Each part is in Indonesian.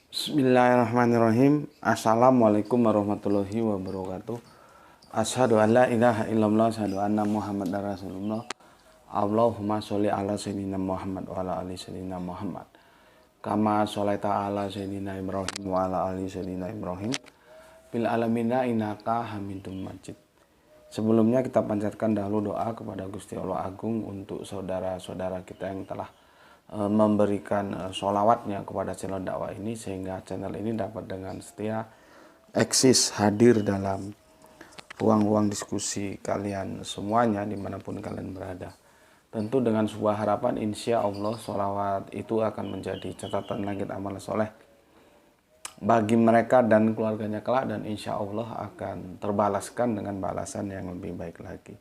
Bismillahirrahmanirrahim. Assalamualaikum warahmatullahi wabarakatuh. Asyhadu an la ilaha illallah, asyhadu anna Muhammadar Rasulullah. Allahumma sholli ala sayyidina Muhammad wa ala ali sayyidina Muhammad. Kama sholaita ala sayyidina Ibrahim wa ala ali sayyidina Ibrahim. Bil alamina innaka Hamidum Majid. Sebelumnya kita panjatkan dahulu doa kepada Gusti Allah Agung untuk saudara-saudara kita yang telah memberikan sholawatnya kepada channel dakwah ini, sehingga channel ini dapat dengan setia eksis hadir dalam ruang-ruang diskusi kalian semuanya dimanapun kalian berada. Tentu dengan sebuah harapan, insya Allah sholawat itu akan menjadi catatan langit amal soleh bagi mereka dan keluarganya kelak, dan insya Allah akan terbalaskan dengan balasan yang lebih baik lagi.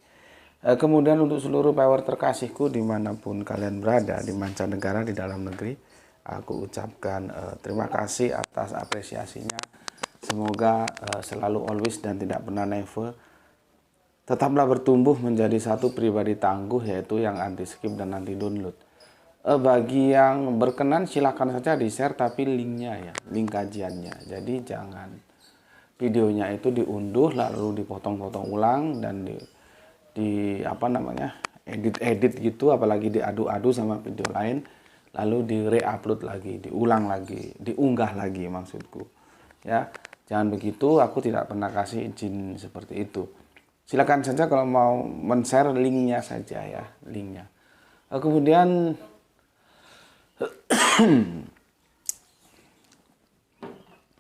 Kemudian untuk seluruh power terkasihku dimanapun kalian berada, di mancanegara, di dalam negeri, aku ucapkan terima kasih atas apresiasinya. Semoga selalu always dan tidak pernah never tetaplah bertumbuh menjadi satu pribadi tangguh, yaitu yang anti skip dan anti download. Bagi yang berkenan silahkan saja di share, tapi linknya ya, link kajiannya. Jadi jangan videonya itu diunduh lalu dipotong-potong ulang dan di edit gitu, apalagi diadu-adu sama video lain lalu di-reupload lagi, diulang lagi, diunggah lagi, maksudku ya. Jangan begitu, aku tidak pernah kasih izin seperti itu. Silakan saja kalau mau men-share linknya saja ya, linknya. Kemudian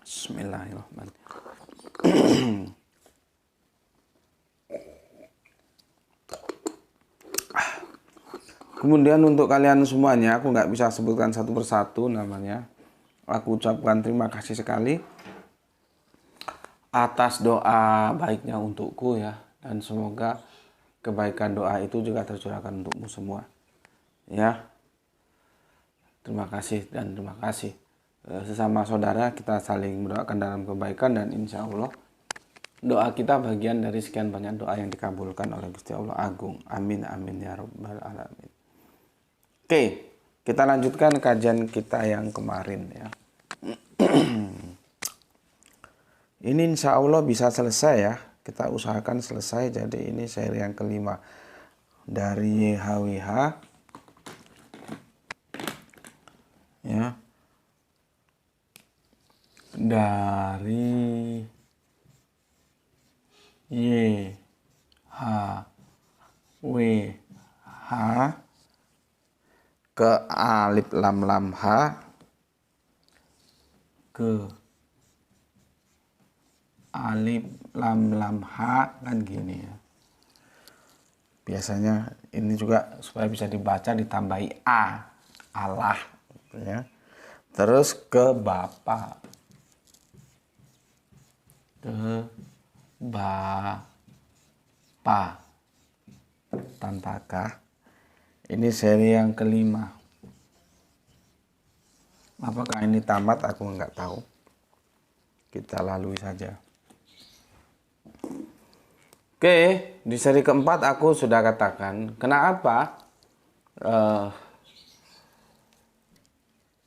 Bismillahirrahmanirrahim. Kemudian untuk kalian semuanya, aku nggak bisa sebutkan satu persatu namanya. Aku ucapkan terima kasih sekali atas doa baiknya untukku ya. Dan semoga kebaikan doa itu juga tercurahkan untukmu semua. Ya, terima kasih dan terima kasih. Sesama saudara kita saling mendoakan dalam kebaikan, dan insya Allah doa kita bagian dari sekian banyak doa yang dikabulkan oleh Gusti Allah Agung. Amin amin ya rabbal alamin. Oke, kita lanjutkan kajian kita yang kemarin ya. Ini insya Allah bisa selesai ya. Kita usahakan selesai. Jadi ini seri yang kelima dari YHWH ya. Dari YHWH ke alif lam lam ha, ke alif lam lam ha, kan gini ya. Biasanya ini juga supaya bisa dibaca ditambahi a, Allah ya. Terus ke bapak, ke bapak tanpa ka. Ini seri yang kelima. Apakah ini tamat? Aku nggak tahu. Kita lalui saja. Oke, di seri keempat aku sudah katakan kenapa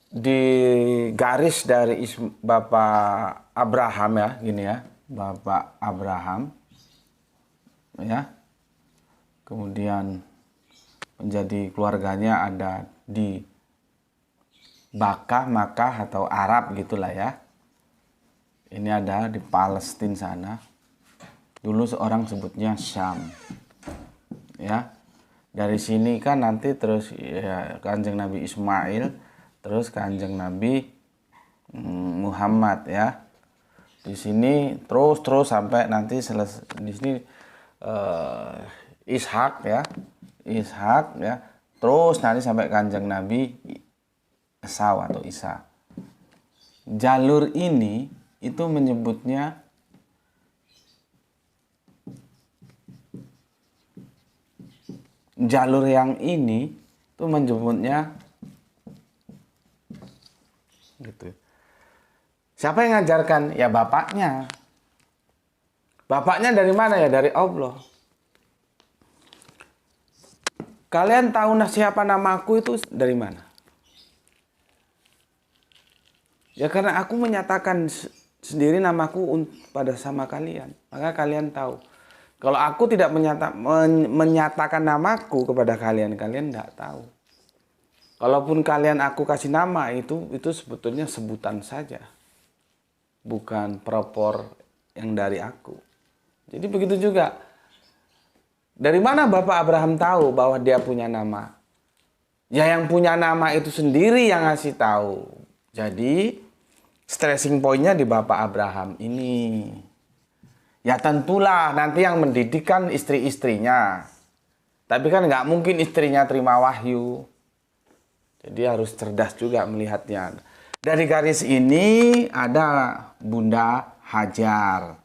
di garis dari Bapak Abraham ya, gini ya, Bapak Abraham ya. Kemudian menjadi keluarganya ada di Makkah atau Arab gitulah ya. Ini ada di Palestina sana. Dulu seorang sebutnya Syam. Ya. Dari sini kan nanti terus ya, Kanjeng Nabi Ismail, terus Kanjeng Nabi Muhammad ya. Di sini terus sampai nanti selesai di sini Ishak ya. Ishak ya, terus nanti sampai Kanjeng Nabi Isa atau Isa. Jalur ini itu menyebutnya jalur yang ini itu menyebutnya gitu. Siapa yang ngajarkan? Ya bapaknya. Bapaknya dari mana ya? Dari Allah. Kalian tahu siapa namaku itu dari mana? Ya karena aku menyatakan sendiri namaku pada sama kalian, maka kalian tahu. Kalau aku tidak menyatakan namaku kepada kalian, kalian tidak tahu. Kalaupun kalian aku kasih nama itu sebetulnya sebutan saja, bukan propor yang dari aku. Jadi begitu juga. Dari mana Bapak Abraham tahu bahwa dia punya nama? Ya yang punya nama itu sendiri yang ngasih tahu. Jadi stressing pointnya di Bapak Abraham ini. Ya tentulah nanti yang mendidikkan istri-istrinya. Tapi kan nggak mungkin istrinya terima wahyu. Jadi harus cerdas juga melihatnya. Dari garis ini ada Bunda Hajar.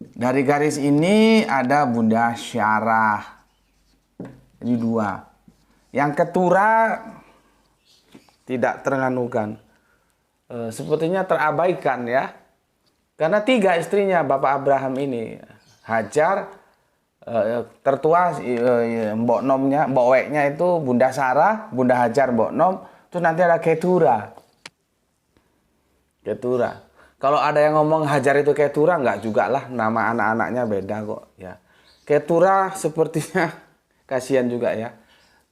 Dari garis ini ada Bunda Syarah. Ini dua. Yang ketura tidak ternganukan. Sepertinya terabaikan ya. Karena 3 istrinya Bapak Abraham ini. Hajar, tertua mbok nomnya, mbok weknya itu Bunda Sarah, Bunda Hajar mbok nom, terus nanti ada Ketura. Ketura. Kalau ada yang ngomong Hajar itu Ketura, enggak juga lah, nama anak-anaknya beda kok ya. Ketura sepertinya kasihan juga ya.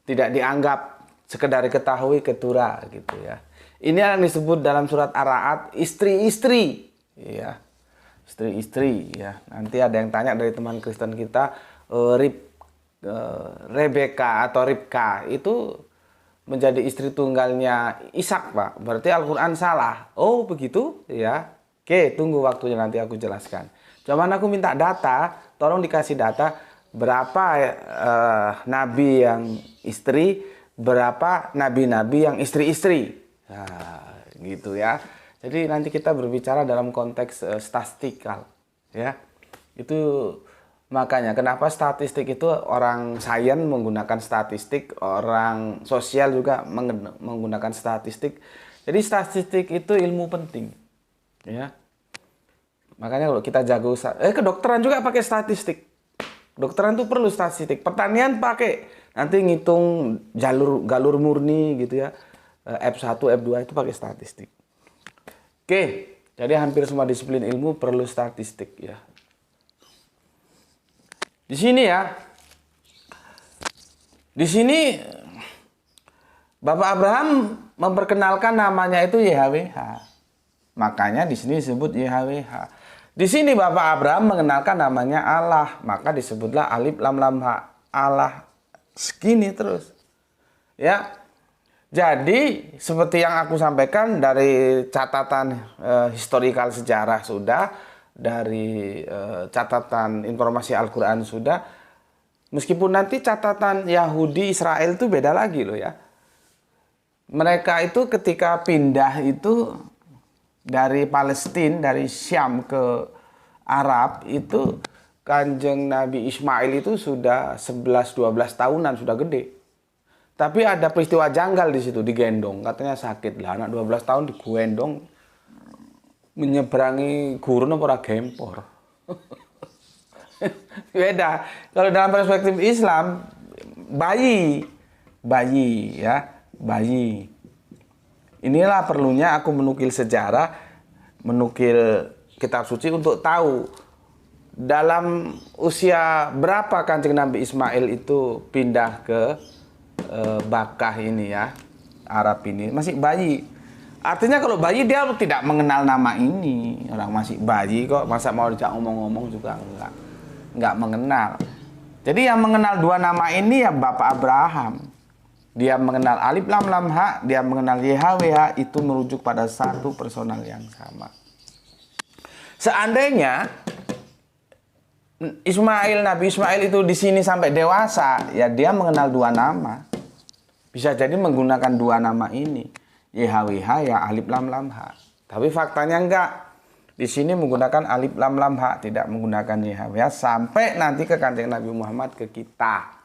Tidak dianggap, sekedar diketahui Ketura gitu ya. Ini yang disebut dalam surat Ar-Ra'd istri-istri ya. Istri-istri ya. Nanti ada yang tanya dari teman Kristen kita, Rebeka atau Ribka itu menjadi istri tunggalnya Ishak, Pak. Berarti Al-Qur'an salah. Oh, begitu ya. Oke, tunggu waktunya nanti aku jelaskan. Cuman aku minta data, tolong dikasih data berapa nabi yang istri, berapa nabi-nabi yang istri-istri. Nah, gitu ya. Jadi nanti kita berbicara dalam konteks statistikal ya. Itu makanya kenapa statistik itu orang sains menggunakan statistik, orang sosial juga menggunakan statistik. Jadi statistik itu ilmu penting ya. Makanya kalau kita jago kedokteran juga pakai statistik. Kedokteran itu perlu statistik. Pertanian pakai, nanti ngitung galur murni gitu ya. F1, F2 itu pakai statistik. Oke, jadi hampir semua disiplin ilmu perlu statistik ya. Di sini ya. Di sini Bapak Abraham memperkenalkan namanya itu YHWH. Makanya di sini disebut YHWH. Di sini Bapak Abraham mengenalkan namanya Allah, maka disebutlah Alif Lam Lam Ha. Allah segini terus. Ya. Jadi seperti yang aku sampaikan dari catatan historikal sejarah sudah, dari catatan informasi Al-Qur'an sudah, meskipun nanti catatan Yahudi Israel itu beda lagi loh ya. Mereka itu ketika pindah itu dari Palestina, dari Syam ke Arab itu Kanjeng Nabi Ismail itu sudah 11-12 tahunan, sudah gede. Tapi ada peristiwa janggal di situ, digendong. Katanya sakit lah, anak 12 tahun digendong menyeberangi gurun apa gempor. Beda. Kalau dalam perspektif Islam, bayi ya, bayi. Inilah perlunya aku menukil sejarah, menukil kitab suci untuk tahu dalam usia berapa Kanjeng Nabi Ismail itu pindah ke Bakkah ini ya, Arab ini, masih bayi. Artinya kalau bayi dia tidak mengenal nama ini. Orang masih bayi kok, masa mau dijak ngomong-ngomong juga enggak mengenal. Jadi yang mengenal 2 nama ini ya Bapak Abraham. Dia mengenal Alif Lam Lam Ha, dia mengenal YHWH, itu merujuk pada satu personal yang sama. Seandainya Nabi Ismail itu di sini sampai dewasa, ya dia mengenal 2 nama. Bisa jadi menggunakan 2 nama ini, YHWH ya Alif Lam Lam Ha. Tapi faktanya enggak. Di sini menggunakan Alif Lam Lam Ha, tidak menggunakan YHWH sampai nanti ke Kanjeng Nabi Muhammad, ke kita.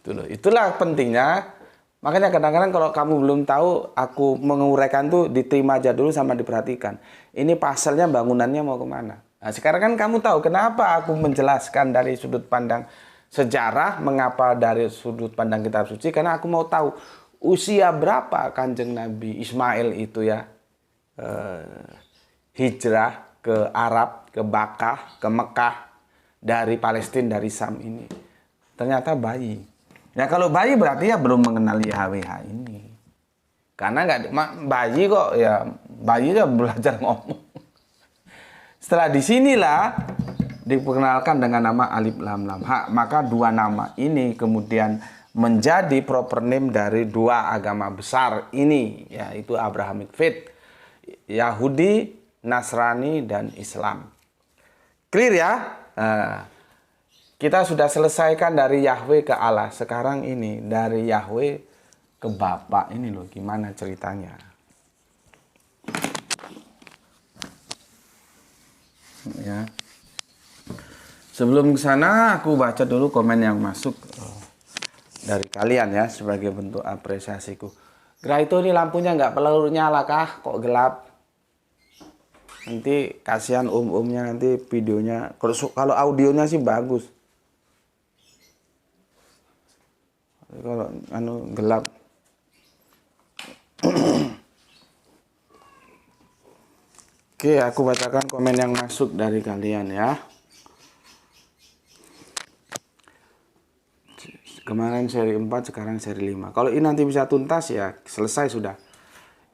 Itulah pentingnya. Makanya kadang-kadang kalau kamu belum tahu, aku menguraikan tuh diterima aja dulu sama diperhatikan. Ini pasalnya, bangunannya mau kemana. Nah, sekarang kan kamu tahu kenapa aku menjelaskan dari sudut pandang sejarah, mengapa dari sudut pandang kitab suci, karena aku mau tahu usia berapa Kanjeng Nabi Ismail itu ya hijrah ke Arab, ke Bakkah, ke Mekah dari Palestina, dari Sam ini. Ternyata bayi. Ya kalau bayi berarti ya belum mengenal YHWH ini. Karena nggak bayi kok ya, bayi udah belajar ngomong. Setelah disinilah diperkenalkan dengan nama Alif Lam Lam Ha. Maka dua nama ini kemudian menjadi proper name dari dua agama besar ini, yaitu Abrahamic Faith, Yahudi, Nasrani, dan Islam. Clear ya? Kita sudah selesaikan dari Yahweh ke Allah. Sekarang ini dari Yahweh ke Bapa ini loh, gimana ceritanya? Ya. Sebelum ke sana aku baca dulu komen yang masuk dari kalian ya sebagai bentuk apresiasiku. Graito ini lampunya nggak perlu nyala kah? Kok gelap? Nanti kasihan umnya nanti videonya. Kalau audionya sih bagus. Kalau gelap. Oke, aku bacakan komen yang masuk dari kalian ya. Kemarin seri 4, sekarang seri 5. Kalau ini nanti bisa tuntas ya selesai sudah.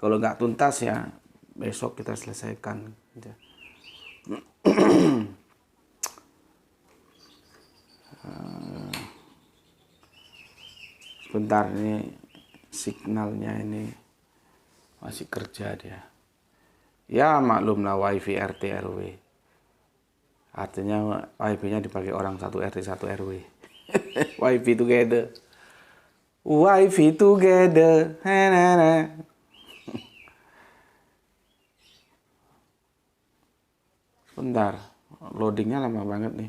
Kalau nggak tuntas ya besok kita selesaikan. Sebentar, ini signalnya ini masih kerja dia. Ya maklumlah wifi RT RW. Artinya wifi-nya dipakai orang 1 RT 1 RW. Wifi together. Wifi together. Sebentar, loadingnya lama banget nih.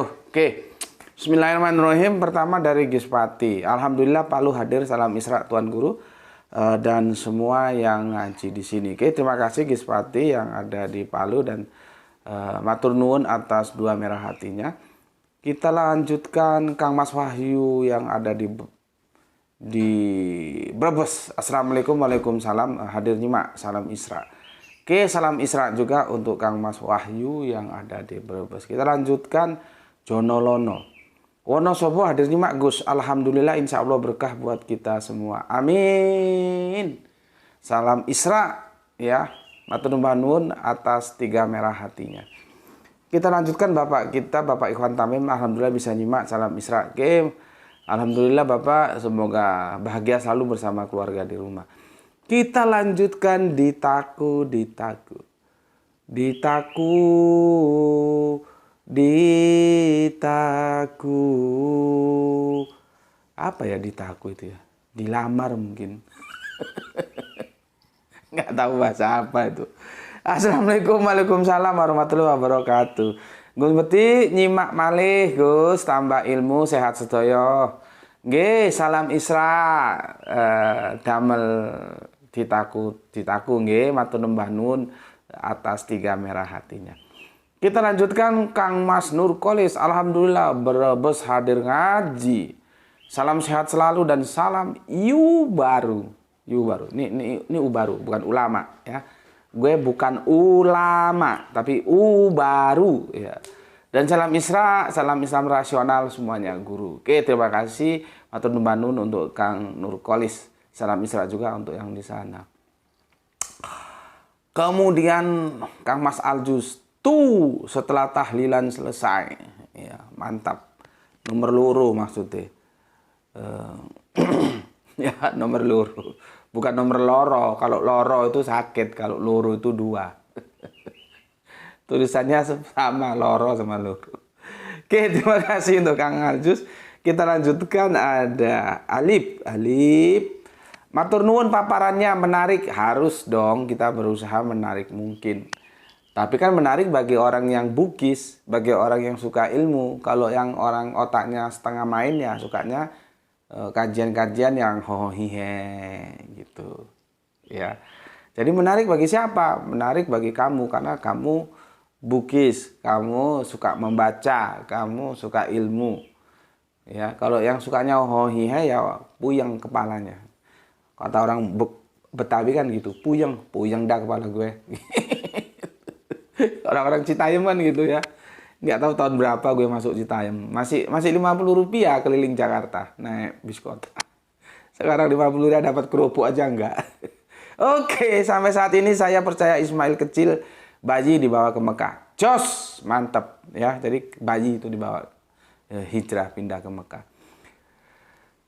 Oke. Bismillahirrahmanirrahim. Pertama dari Gispati. Alhamdulillah Palu hadir. Salam Isra Tuan Guru dan semua yang ngaji di sini. Oke, terima kasih Gispati yang ada di Palu dan matur nuwun atas dua merah hatinya. Kita lanjutkan Kang Mas Wahyu yang ada di Brebes. Assalamualaikum, waalaikumsalam. Hadir nyimak, salam Isra. Oke, salam Isra juga untuk Kang Mas Wahyu yang ada di Brebes. Kita lanjutkan Jonolono. Wonosobo hadir nyimak Gus. Alhamdulillah, insya Allah berkah buat kita semua. Amin. Salam Isra ya. Matur nuwun atas 3 merah hatinya. Kita lanjutkan Bapak kita, Bapak Ikhwan Tamim. Alhamdulillah bisa nyimak. Salam Isra. Oke. Alhamdulillah Bapak, semoga bahagia selalu bersama keluarga di rumah. Kita lanjutkan Ditaku. Apa ya Ditaku itu ya? Dilamar mungkin. Nggak tahu bahasa apa itu. Assalamualaikum, waalaikumsalam warahmatullahi wabarakatuh. Gus Beti nyimak malih Gus, tambah ilmu, sehat sedaya. Nggih, salam Isra. Damel ditaku nggih, matur nembah nuwun atas 3 merah hatinya. Kita lanjutkan Kang Mas Nurkolis. Alhamdulillah Brebes hadir ngaji. Salam sehat selalu dan salam Yu baru. Ini Ubaru, bukan ulama ya. Gue bukan ulama, tapi baru ya. Dan salam Isra, salam Islam rasional semuanya guru. Oke, terima kasih matur nuwun banun untuk Kang Nurkolis. Salam Isra juga untuk yang di sana. Kemudian Kang Mas Aljus setelah tahlilan selesai. Ya, mantap. Nomor loro maksudnya. Ya, nomor loro. Bukan nomor loro. Kalau loro itu sakit, kalau loro itu 2. Tulisannya sama, loro sama loro. Oke, terima kasih untuk Kang Aljus. Kita lanjutkan ada Alif. Matur nuwun paparannya menarik. Harus dong kita berusaha menarik mungkin. Tapi kan menarik bagi orang yang bugis, bagi orang yang suka ilmu. Kalau yang orang otaknya setengah main ya sukanya kajian-kajian yang hohihe gitu. Ya. Jadi menarik bagi siapa? Menarik bagi kamu karena kamu bukis, kamu suka membaca, kamu suka ilmu. Ya, kalau yang sukanya hohihe ya puyeng kepalanya. Kata orang Betawi kan gitu, puyeng dah kepala gue. Orang-orang Citayam kan gitu ya. Nggak tahu tahun berapa gue masuk Citayam. Masih 50 rupiah keliling Jakarta naik bis kota. Sekarang 50 rupiah dapat kerupuk aja enggak. Oke, sampai saat ini saya percaya Ismail kecil bayi dibawa ke Mekah. Jos, mantap ya. Jadi bayi itu dibawa hijrah pindah ke Mekah.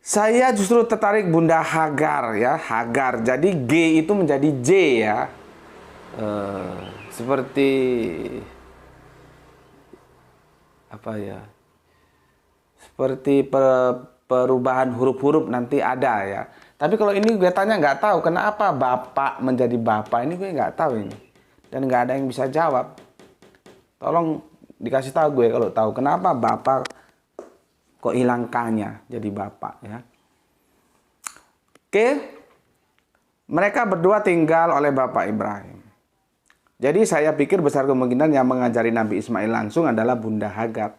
Saya justru tertarik Bunda Hagar ya, Hagar. Jadi G itu menjadi J ya. Seperti apa ya? Seperti perubahan huruf-huruf nanti ada ya. Tapi kalau ini gue tanya nggak tahu kenapa bapak menjadi bapak, ini gue nggak tahu ini. Dan nggak ada yang bisa jawab. Tolong dikasih tahu gue kalau tahu kenapa bapak kok hilang K-nya jadi bapak ya. Oke. Mereka berdua tinggal oleh Bapak Ibrahim. Jadi saya pikir besar kemungkinan yang mengajari Nabi Ismail langsung adalah Bunda Hagar.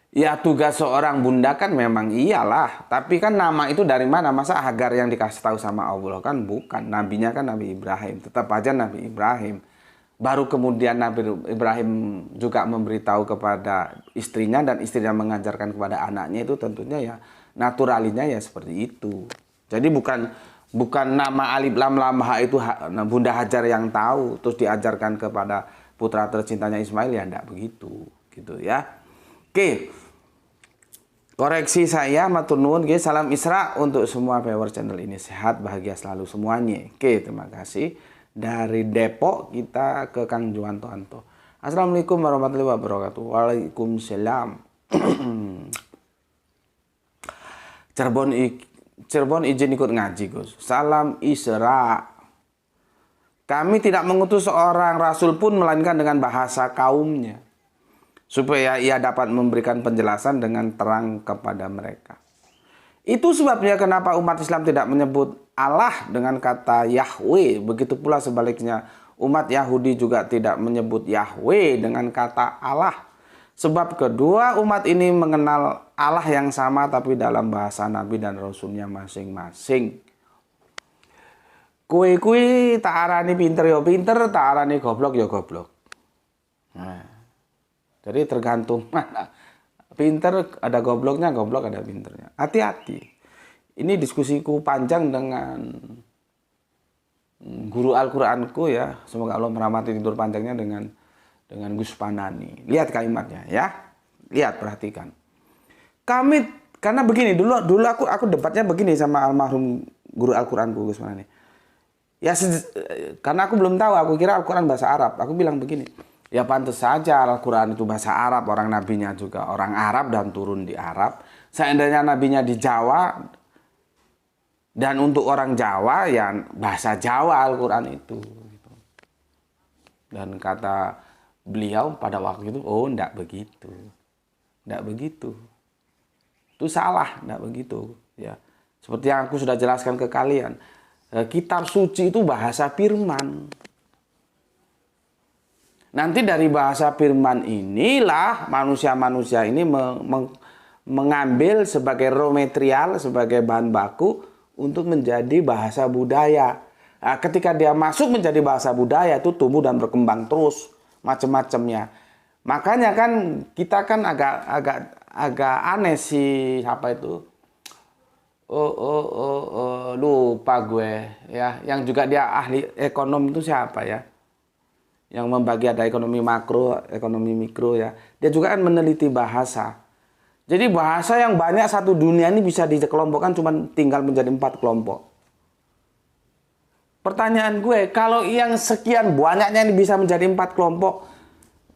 Ya tugas seorang bunda kan memang iyalah. Tapi kan nama itu dari mana? Masa Hagar yang dikasih tahu sama Allah kan bukan. Nabinya kan Nabi Ibrahim. Tetap aja Nabi Ibrahim. Baru kemudian Nabi Ibrahim juga memberitahu kepada istrinya dan istrinya mengajarkan kepada anaknya, itu tentunya ya naturalinya ya seperti itu. Jadi bukan nama alif lam lam ha itu Bunda Hajar yang tahu terus diajarkan kepada putra tercintanya Ismail, ya enggak begitu gitu ya. Oke. Koreksi saya matur nuwun nggih, salam Isra untuk semua viewer channel ini, sehat bahagia selalu semuanya. Oke, terima kasih. Dari Depok kita ke Kang Juwanto Anto. Assalamualaikum warahmatullahi wabarakatuh. Waalaikumsalam. Cirebon izin ikut ngaji, Gus. Salam Isra. Kami tidak mengutus seorang rasul pun melainkan dengan bahasa kaumnya, supaya ia dapat memberikan penjelasan dengan terang kepada mereka. Itu sebabnya kenapa umat Islam tidak menyebut Allah dengan kata Yahweh. Begitu pula sebaliknya, umat Yahudi juga tidak menyebut Yahweh dengan kata Allah. Sebab kedua umat ini mengenal Allah yang sama tapi dalam bahasa Nabi dan Rasulnya masing-masing. Kue tak arani pinter ya pinter, tak arani goblok ya goblok. Nah, jadi tergantung mana. Pinter ada gobloknya, goblok ada pinternya. Hati-hati. Ini diskusiku panjang dengan guru Al-Qur'anku ya. Semoga Allah merahmati tidur panjangnya dengan Gus Panani. Lihat kalimatnya ya. Lihat, perhatikan. Karena begini, dulu aku debatnya begini sama almarhum guru Al-Qur'anku Gus Panani. Ya karena aku belum tahu, aku kira Al-Qur'an bahasa Arab. Aku bilang begini, ya pantas saja Al-Qur'an itu bahasa Arab, orang nabinya juga orang Arab dan turun di Arab. Seandainya nabinya di Jawa, dan untuk orang Jawa ya bahasa Jawa Al-Qur'an itu. Dan kata beliau pada waktu itu, oh enggak begitu. Enggak begitu. Itu salah, enggak begitu. Ya. Seperti yang aku sudah jelaskan ke kalian. Kitab suci itu bahasa firman. Nanti dari bahasa firman inilah manusia-manusia ini mengambil sebagai raw material, sebagai bahan baku untuk menjadi bahasa budaya. Nah, ketika dia masuk menjadi bahasa budaya itu tumbuh dan berkembang terus macam-macamnya. Makanya kan kita kan agak aneh sih apa itu. Lupa gue ya. Yang juga dia ahli ekonom itu siapa ya? Yang membagi ada ekonomi makro, ekonomi mikro ya. Dia juga kan meneliti bahasa. Jadi bahasa yang banyak satu dunia ini bisa dikelompokkan cuma tinggal menjadi 4 kelompok. Pertanyaan gue, kalau yang sekian banyaknya ini bisa menjadi 4 kelompok,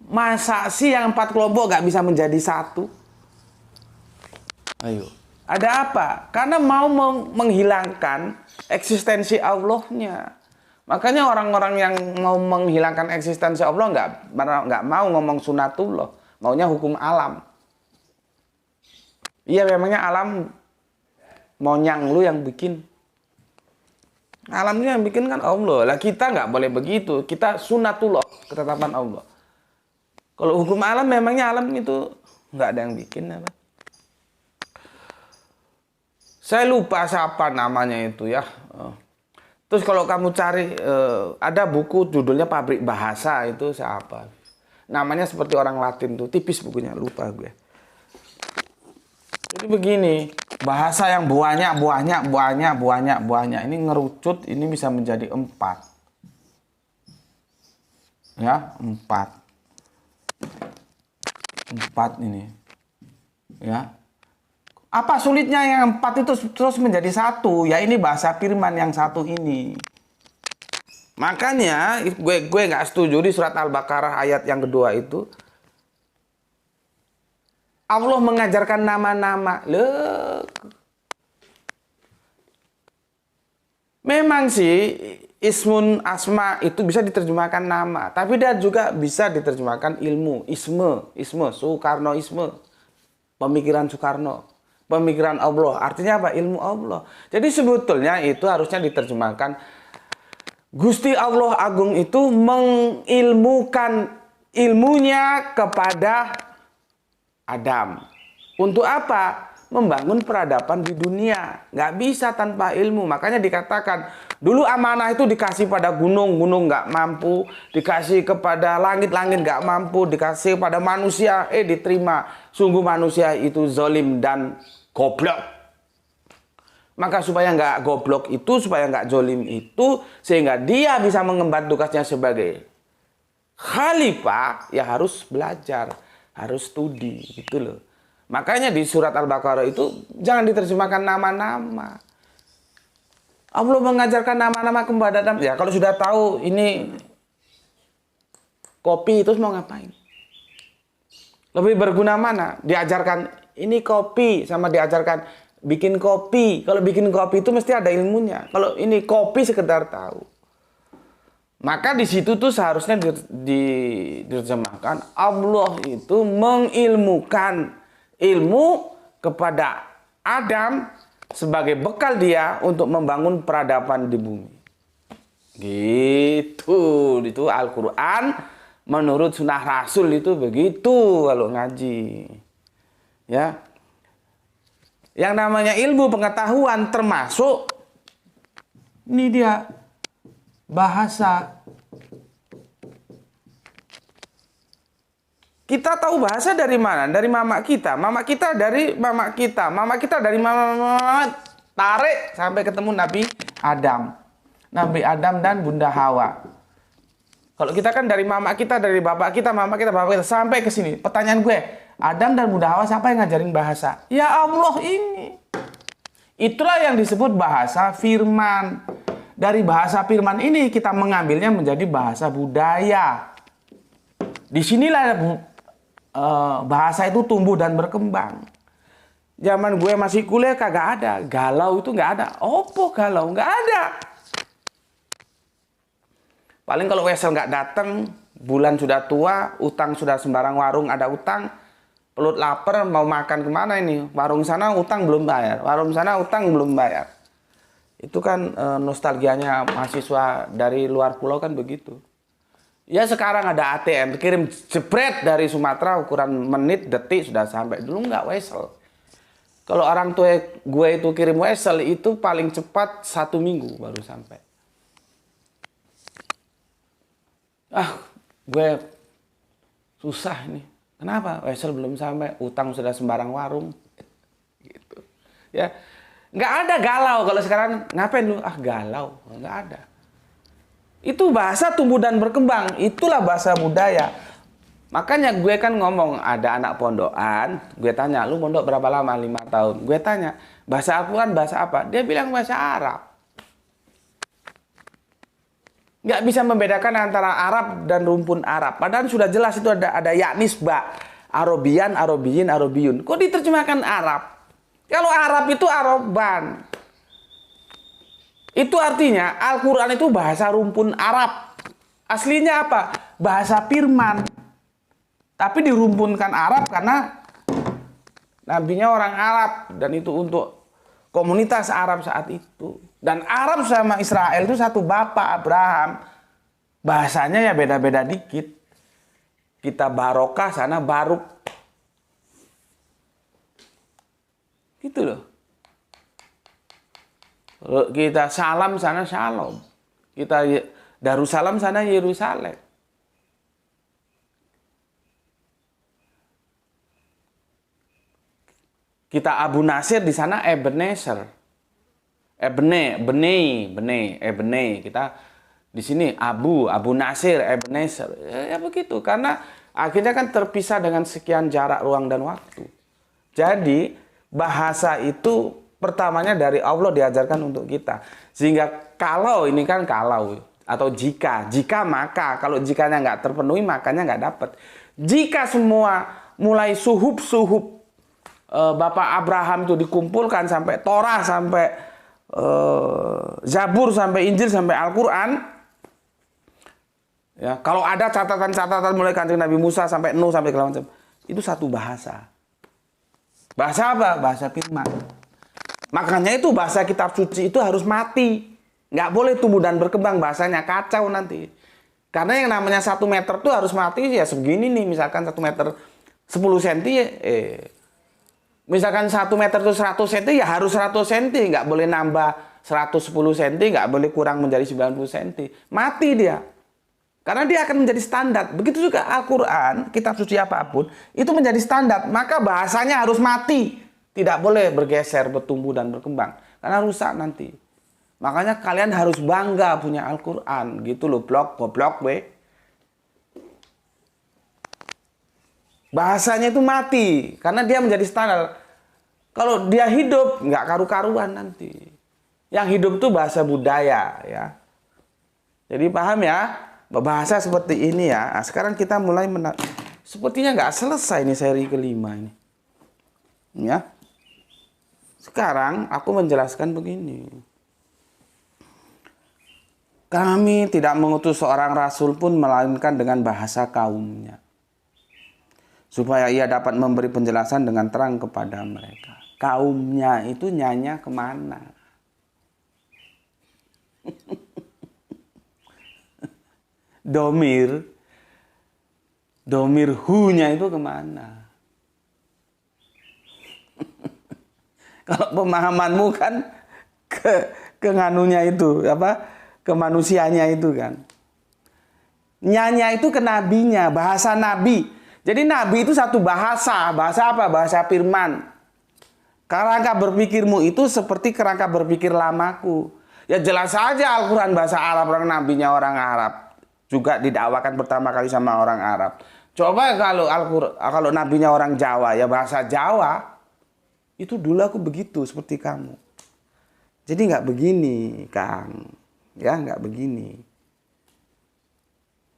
masa sih yang 4 kelompok gak bisa menjadi 1? Ayo. Ada apa? Karena mau menghilangkan eksistensi Allahnya. Makanya orang-orang yang mau menghilangkan eksistensi Allah nggak mau ngomong sunatullah, maunya hukum alam. Iya memangnya alam monyang lu yang bikin. Alamnya yang bikin kan Allah. Lah kita nggak boleh begitu. Kita sunatullah, ketetapan Allah. Kalau hukum alam memangnya alam itu nggak ada yang bikin apa? Saya lupa siapa namanya itu ya. Terus kalau kamu cari ada buku judulnya Pabrik Bahasa itu siapa? Namanya seperti orang Latin tuh, tipis bukunya, lupa gue. Jadi begini, bahasa yang banyak ini ngerucut, ini bisa menjadi 4. Ya, 4 ini. Ya. Apa sulitnya yang 4 itu terus menjadi 1? Ya ini bahasa firman yang 1 ini. Makanya gue nggak setuju di surat Al-Baqarah ayat yang kedua itu. Allah mengajarkan nama-nama. Memang sih ismun asma itu bisa diterjemahkan nama, tapi dia juga bisa diterjemahkan ilmu, isme, Soekarnoisme, pemikiran Soekarno, pemikiran Allah. Artinya apa? Ilmu Allah. Jadi sebetulnya itu harusnya diterjemahkan Gusti Allah Agung itu mengilmukan ilmunya kepada Adam. Untuk apa? Membangun peradaban di dunia. Nggak bisa tanpa ilmu. Makanya dikatakan, dulu amanah itu dikasih pada gunung nggak mampu. Dikasih kepada langit nggak mampu. Dikasih pada manusia, diterima. Sungguh manusia itu zalim dan goblok. Maka supaya nggak goblok itu, supaya nggak zalim itu, sehingga dia bisa mengemban tugasnya sebagai khalifah, ya harus belajar. Harus studi gitu loh. Makanya di surat Al-Baqarah itu jangan diterjemahkan nama-nama. Allah mengajarkan nama-nama kepada Adam. Ya kalau sudah tahu ini kopi itu mau ngapain? Lebih berguna mana? Diajarkan ini kopi sama diajarkan bikin kopi. Kalau bikin kopi itu mesti ada ilmunya. Kalau ini kopi sekedar tahu. Maka di situ tuh seharusnya diterjemahkan Allah itu mengilmukan ilmu kepada Adam sebagai bekal dia untuk membangun peradaban di bumi. Gitu, itu Al-Quran menurut sunnah Rasul itu begitu kalau ngaji. Ya, yang namanya ilmu pengetahuan termasuk ini dia. Bahasa. Kita tahu bahasa dari mana? Dari mama kita. Mama kita dari mama kita. Mama kita dari mama. Tarik sampai ketemu Nabi Adam. Nabi Adam dan Bunda Hawa. Kalau kita kan dari mama kita, dari bapak kita, mama kita, bapak kita. Sampai ke sini. Pertanyaan gue. Adam dan Bunda Hawa siapa yang ngajarin bahasa? Ya Allah ini. Itulah yang disebut bahasa firman. Dari bahasa firman ini kita mengambilnya menjadi bahasa budaya. Disinilah bahasa itu tumbuh dan berkembang. Zaman gue masih kuliah kagak ada. Galau itu nggak ada. Opo galau? Nggak ada. Paling kalau wesel nggak datang, bulan sudah tua, utang sudah sembarang warung ada utang, perut lapar mau makan kemana ini? Warung sana utang belum bayar. Warung sana utang belum bayar. Itu kan nostalgianya mahasiswa dari luar pulau kan begitu. Ya sekarang ada ATM, kirim jebret dari Sumatera ukuran menit, detik sudah sampai. Dulu nggak wesel. Kalau orang tua gue itu kirim wesel itu paling cepat 1 minggu baru sampai. Gue susah ini. Kenapa? Wesel belum sampai, utang sudah sembarang warung. Gitu. Ya. Nggak ada galau. Kalau sekarang ngapain lu? Galau. Nggak ada. Itu bahasa tumbuh dan berkembang. Itulah bahasa budaya. Makanya gue kan ngomong ada anak pondokan. Gue tanya, lu pondok berapa lama? 5 tahun. Gue tanya, bahasa Al-Quran bahasa apa? Dia bilang bahasa Arab. Nggak bisa membedakan antara Arab dan rumpun Arab. Padahal sudah jelas itu ada ya nisbah. Arabian, Arabiyin, Arabiyun. Kok diterjemahkan Arab? Kalau Arab itu Araban. Itu artinya Al-Quran itu bahasa rumpun Arab. Aslinya apa? Bahasa firman. Tapi dirumpunkan Arab karena nabinya orang Arab. Dan itu untuk komunitas Arab saat itu. Dan Arab sama Israel itu satu bapak, Abraham. Bahasanya ya beda-beda dikit. Kita barokah, sana baruk. Gitu loh. Kita salam, sana shalom. Kita Darussalam, sana Yerusalem. Kita Abu Nasir, di sana Ebenezer. Ebene. Kita di sini Abu Nasir, Ebenezer. Ya begitu, karena akhirnya kan terpisah dengan sekian jarak, ruang, dan waktu. Jadi bahasa itu pertamanya dari Allah diajarkan untuk kita. Sehingga kalau, ini kan kalau, atau jika maka, kalau jikanya nggak terpenuhi, makanya nggak dapat. Jika semua mulai suhub Bapak Abraham itu dikumpulkan sampai Torah, sampai Zabur, sampai Injil, sampai Al-Quran. Ya, kalau ada catatan-catatan mulai Kanjeng Nabi Musa sampai Nuh sampai segala macam, itu satu bahasa. Bahasa apa? Bahasa firman. Makanya itu bahasa kitab suci itu harus mati. Nggak boleh tumbuh dan berkembang, bahasanya kacau nanti. Karena yang namanya 1 meter itu harus mati ya segini nih, misalkan 1 meter 10 cm misalkan 1 meter itu 100 cm, ya harus 100 cm. Nggak boleh nambah 110 cm, nggak boleh kurang menjadi 90 cm. Mati dia. Karena dia akan menjadi standar. Begitu juga Al-Quran, kitab suci apapun, itu menjadi standar. Maka bahasanya harus mati. Tidak boleh bergeser, bertumbuh, dan berkembang. Karena rusak nanti. Makanya kalian harus bangga punya Al-Quran. Gitu loh, goblok, we. Bahasanya itu mati, karena dia menjadi standar. Kalau dia hidup, nggak karu-karuan nanti. Yang hidup itu bahasa budaya, ya. Jadi paham ya, bahasa seperti ini ya. Nah, sekarang kita mulai sepertinya nggak selesai ini seri kelima ini. Ya. Sekarang aku menjelaskan begini. Kami tidak mengutus seorang rasul pun melainkan dengan bahasa kaumnya, supaya ia dapat memberi penjelasan dengan terang kepada mereka. Kaumnya itu nyanya kemana? Domir hu-nya itu kemana? Kalau pemahamanmu kan ke nganunya itu, ke manusianya itu kan. Nyanya itu ke nabinya, bahasa nabi. Jadi nabi itu satu bahasa. Bahasa apa? Bahasa firman. Kerangka berpikirmu itu seperti kerangka berpikir lamaku. Ya jelas saja Al-Quran bahasa Arab, orang nabinya orang Arab. Juga didakwakan pertama kali sama orang Arab. Coba kalau nabinya orang Jawa, ya bahasa Jawa. Itu dulu aku begitu, seperti kamu. Jadi nggak begini, Kang. Ya nggak begini.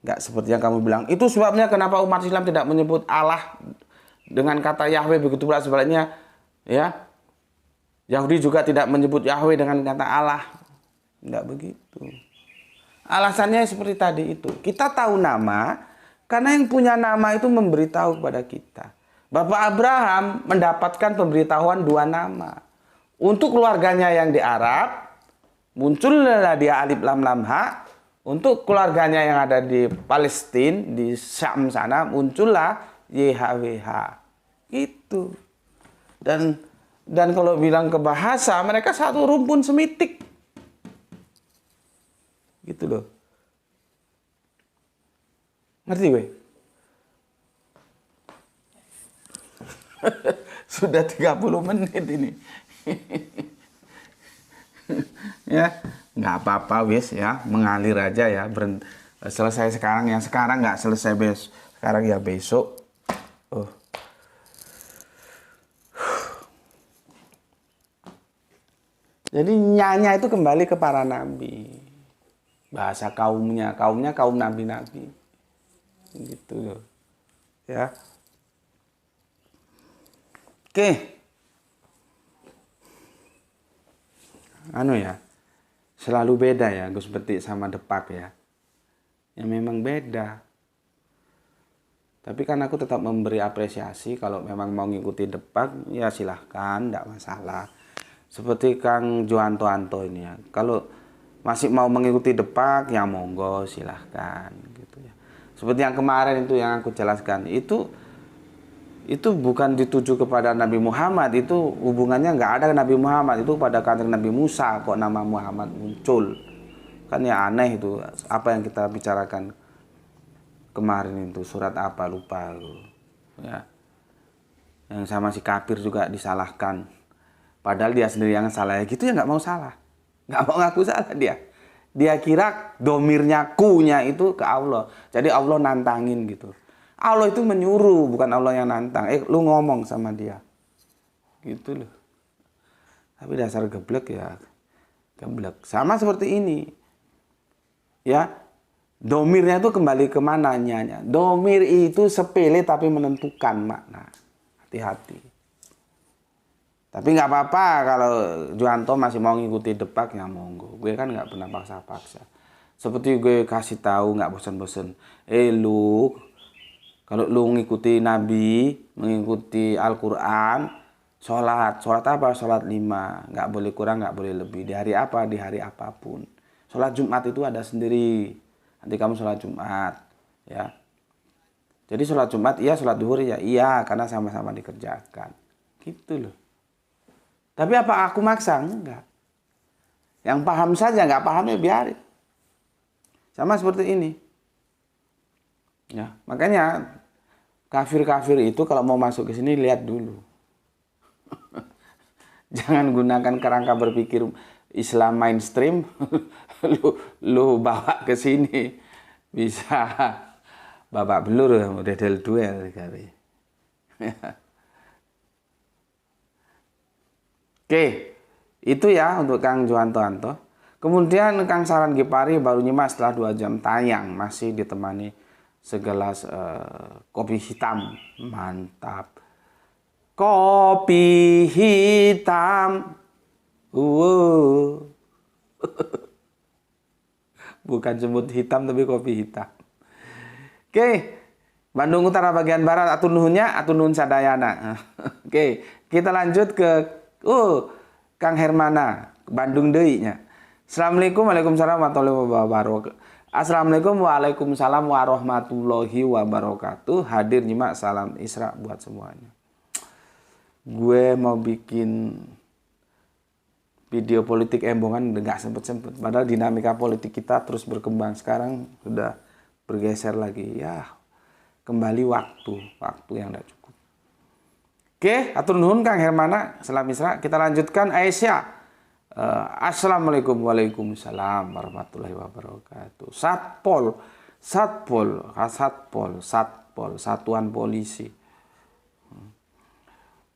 Nggak seperti yang kamu bilang. Itu sebabnya kenapa umat Islam tidak menyebut Allah dengan kata Yahweh, begitu pula sebaliknya. Ya, Yahudi juga tidak menyebut Yahweh dengan kata Allah. Nggak begitu. Alasannya seperti tadi itu. Kita tahu nama karena yang punya nama itu memberitahu kepada kita. Bapak Abraham mendapatkan pemberitahuan 2 nama. Untuk keluarganya yang di Arab, muncullah dia Alif Lam Lam Ha. Untuk keluarganya yang ada di Palestina, di Syam sana, muncullah YHWH. Itu. Dan kalau bilang ke bahasa, mereka satu rumpun semitik. Gitu loh. Ngerti gue? Sudah 30 menit ini. Ya, nggak apa-apa wis ya, mengalir aja ya. Selesai sekarang, yang sekarang nggak selesai besok. Sekarang ya besok. Jadi nyanya itu kembali ke para nabi. Bahasa kaumnya kaum nabi-nabi. Gitu loh. Ya. Oke. Ya. Selalu beda ya Gus Betik sama Depak ya. Ya memang beda. Tapi kan aku tetap memberi apresiasi kalau memang mau ngikuti Depak, ya silahkan, enggak masalah. Seperti Kang Joanto Anto ini ya. Kalau masih mau mengikuti depak, ya monggo silahkan gitu ya. Seperti yang kemarin itu yang aku jelaskan, itu bukan dituju kepada Nabi Muhammad, itu hubungannya nggak ada Nabi Muhammad, itu pada kanjeng Nabi Musa kok nama Muhammad muncul. Kan ya aneh itu, apa yang kita bicarakan kemarin itu, surat apa lupa aku. Ya. Yang sama si kafir juga disalahkan. Padahal dia sendiri yang salah, ya gitu ya nggak mau salah. Nggak mau ngaku salah dia. Dia kira domirnya kunya itu ke Allah. Jadi Allah nantangin gitu. Allah itu menyuruh, bukan Allah yang nantang. Lu ngomong sama dia. Gitu loh. Tapi dasar geblek ya. Geblek. Sama seperti ini. Ya. Domirnya itu kembali ke mananya. Domir itu sepele tapi menentukan makna. Hati-hati. Tapi nggak apa-apa kalau Joanto masih mau ngikuti depak, ya monggo. Gue kan nggak pernah paksa-paksa. Seperti gue kasih tahu nggak bosan-bosan. Lu, kalau lu ngikuti Nabi, mengikuti Al-Quran, sholat apa? Sholat 5. Nggak boleh kurang, nggak boleh lebih. Di hari apa? Di hari apapun. Sholat Jumat itu ada sendiri. Nanti kamu sholat Jumat. Ya. Jadi sholat Jumat, iya, sholat duhur, ya iya, karena sama-sama dikerjakan. Gitu loh. Tapi apa aku maksa? Enggak. Yang paham saja, nggak pahamnya biarin. Sama seperti ini. Ya, makanya kafir-kafir itu kalau mau masuk ke sini lihat dulu. Jangan gunakan kerangka berpikir Islam mainstream, lu bawa ke sini bisa babak belur, model duel kali. Oke, itu ya untuk Kang Joanto Anto. Kemudian Kang Saran Gipari baru nyimak setelah 2 jam tayang, masih ditemani segelas kopi hitam. Mantap. Kopi hitam. Bukan semut hitam tapi kopi hitam. Oke, Bandung Utara bagian barat atur nuhunnya, atur nuhun sadayana. Oke, kita lanjut ke Kang Hermana, Bandung deui-nya. Assalamualaikum warahmatullahi wabarakatuh. Assalamualaikum waalaikumsalam warahmatullahi wabarakatuh. Hadir nyimak salam Isra buat semuanya. Gue mau bikin video politik embongan nggak sempet-sempet. Padahal dinamika politik kita terus berkembang. Sekarang sudah bergeser lagi. Ya, kembali waktu yang tidak cukup. Oke, atur nuhun Kang Hermana, salam Isra. Kita lanjutkan Aisyah. Assalamualaikum waalaikumsalam warahmatullahi wabarakatuh. Satpol, Satuan Polisi.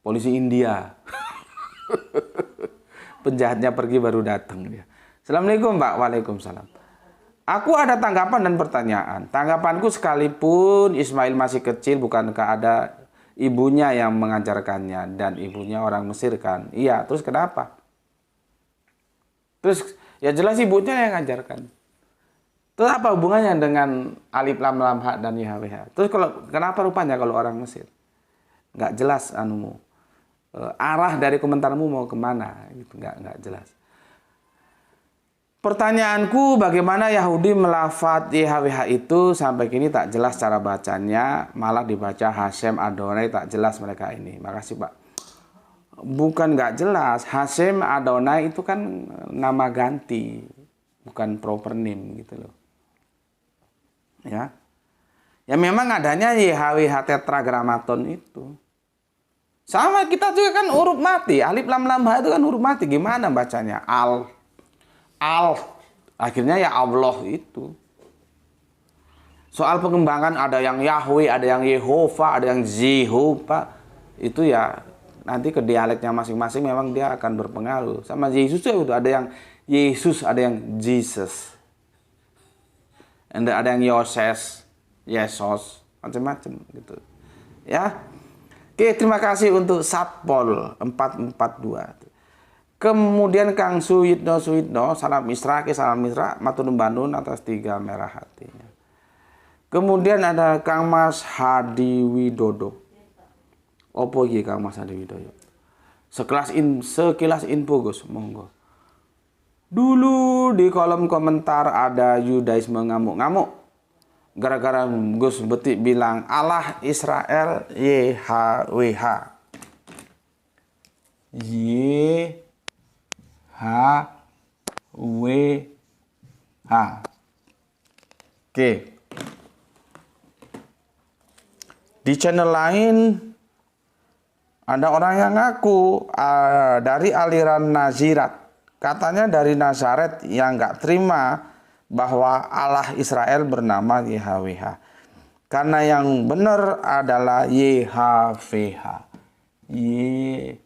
Polisi India. Penjahatnya pergi baru datang dia. Assalamualaikum Pak, waalaikumsalam. Aku ada tanggapan dan pertanyaan. Tanggapanku sekalipun Ismail masih kecil, bukankah ada ibunya yang mengajarkannya dan ibunya orang Mesir kan? Iya, terus kenapa? Terus ya jelas ibunya yang ngajarkan. Terus apa hubungannya dengan alif lam lam ha dan YHWH? Terus kenapa rupanya kalau orang Mesir? Nggak jelas anumu. Arah dari komentarmu mau kemana? Gitu, nggak jelas. Pertanyaanku, bagaimana Yahudi melafat YHWH itu sampai kini tak jelas cara bacanya, malah dibaca Hashem Adonai, tak jelas mereka ini. Makasih Pak. Bukan nggak jelas, Hashem Adonai itu kan nama ganti, bukan proper name gitu loh. Ya, ya memang adanya YHWH tetragramaton itu. Sama kita juga kan huruf mati, alif lam lam ha itu kan huruf mati, gimana bacanya? Akhirnya ya Allah itu. Soal pengembangan ada yang Yahweh, ada yang Yehova, ada yang Jehovah. Itu ya nanti ke dialeknya masing-masing memang dia akan berpengaruh. Sama Yesus itu ada yang Yesus, ada yang Jesus. Ada yang Yoses, Yesus, macam-macam gitu. Ya. Oke, terima kasih untuk Satpol 442. Kemudian Kang Suyitno, salam Isra, matur numbun atas 3 merah hatinya. Kemudian ada Kang Mas Hadi Widodo. Opo iki Kang Mas Hadi Widodo? Sekilas info Gus, monggo. Dulu di kolom komentar ada Yudaisme ngamuk-ngamuk. Gara-gara Gus Betik bilang Allah Israel YHWH. YHWH. Oke. Di channel lain ada orang yang ngaku dari aliran Nazirat. Katanya dari Nazaret yang nggak terima bahwa Allah Israel bernama YHWH. Karena yang benar adalah YHWH. YHWH.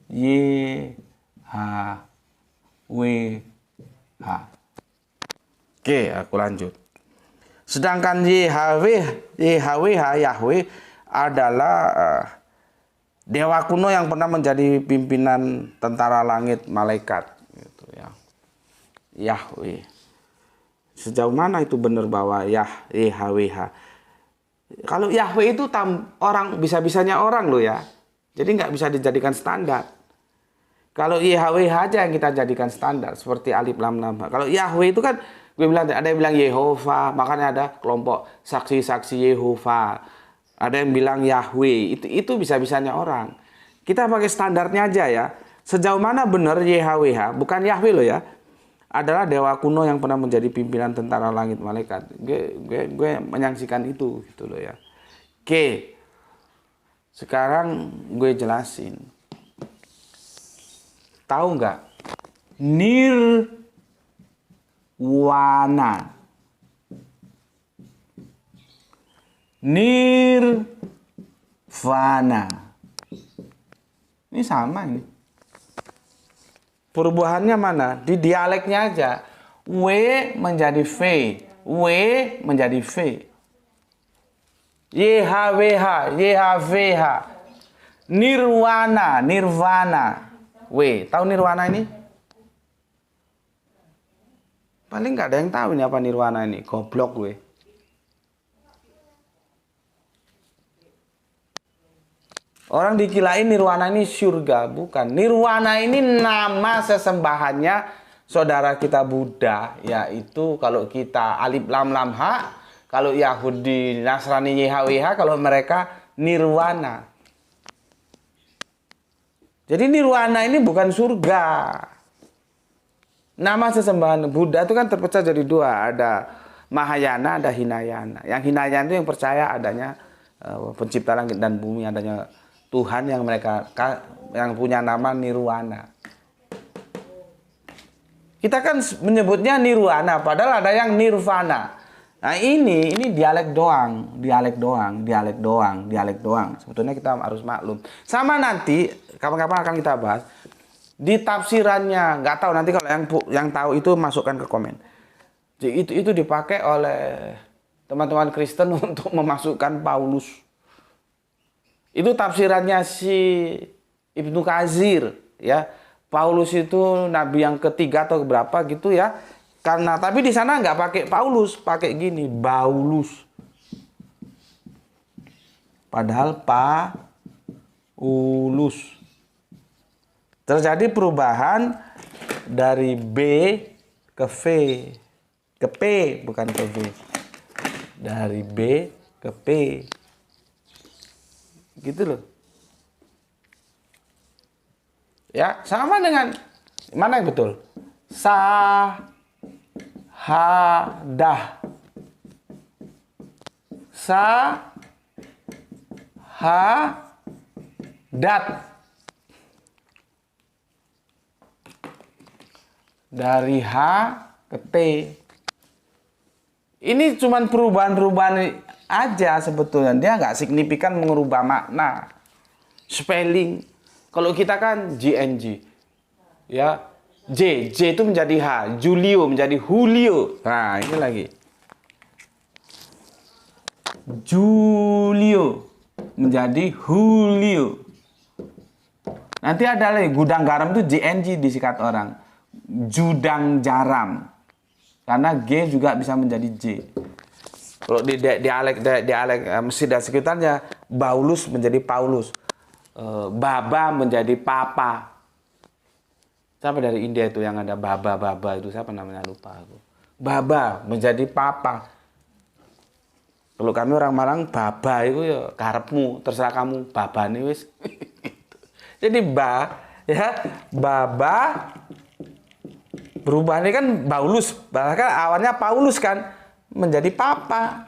YHWH. Oke, aku lanjut. Sedangkan YHWH, Yahweh adalah dewa kuno yang pernah menjadi pimpinan tentara langit malaikat. Gitu, ya. Yahweh. Sejauh mana itu benar bahwa YHWH? Kalau Yahweh itu orang bisa-bisanya orang loh ya. Jadi nggak bisa dijadikan standar. Kalau YHWH aja yang kita jadikan standar. Seperti alif lam lam. Kalau Yahweh itu kan gue bilang, ada yang bilang Yehova, makanya ada kelompok saksi-saksi Yehova. Ada yang bilang Yahweh, itu bisa-bisanya orang. Kita pakai standarnya aja ya. Sejauh mana benar YHWH, bukan Yahweh loh ya, adalah dewa kuno yang pernah menjadi pimpinan tentara langit malaikat. Gue menyaksikan itu gitu loh ya. Oke. Sekarang gue jelasin. Tahu nggak? Nirwana. Nirvana. Ini sama ini. Perubahannya mana? Di dialeknya aja. W menjadi V. W menjadi V. YHWH. YHWH. Nirwana. Nirvana. W. Tahu nirwana ini? Paling nggak ada yang tahu ini apa nirwana ini. Goblok gue. Orang dikirain nirwana ini surga, bukan. Nirwana ini nama sesembahannya saudara kita Buddha, yaitu kalau kita alif lam lam ha, kalau Yahudi Nasrani YHWH, kalau mereka nirwana. Jadi nirwana ini bukan surga. Nama sesembahan Buddha itu kan terpecah jadi dua, ada Mahayana, ada Hinayana. Yang Hinayana itu yang percaya adanya pencipta langit dan bumi, adanya Tuhan yang punya nama Nirwana. Kita kan menyebutnya Nirwana, padahal ada yang Nirvana. Nah ini dialek doang. Sebetulnya kita harus maklum. Sama nanti kapan-kapan akan kita bahas di tafsirannya. Nggak tahu nanti kalau yang tahu itu masukkan ke komen. Jadi itu dipakai oleh teman-teman Kristen untuk memasukkan Paulus. Itu tafsirannya si Ibnu Katsir ya. Paulus itu nabi yang ketiga atau berapa gitu ya. Karena tapi di sana nggak pakai Paulus, pakai gini, Baulus. Padahal Paulus. Terjadi perubahan dari B ke V. Ke P bukan ke V. Dari B ke P. Gitu loh. Ya, sama dengan mana yang betul? Sahadah. Sahadat. Dari H ke T. Ini cuman perubahan-perubahan aja sebetulnya, dia nggak signifikan mengubah makna. Spelling, kalau kita kan JNG, ya J itu menjadi H, Julio menjadi Julio. Nah ini lagi Julio menjadi Julio. Nanti ada lagi gudang garam itu JNG disikat orang, judang jaram, karena G juga bisa menjadi J. Kalau di dialek Mesir dan sekitarnya Baulus menjadi Paulus. Baba menjadi Papa. Siapa dari India itu yang ada Baba itu, siapa namanya, lupa aku. Baba menjadi Papa. Kalau kami orang Malang, Baba itu ya karepmu, terserah kamu, Baba nih wis. Jadi ya, Baba berubah ini kan Paulus, bahkan awalnya Paulus kan menjadi Papa.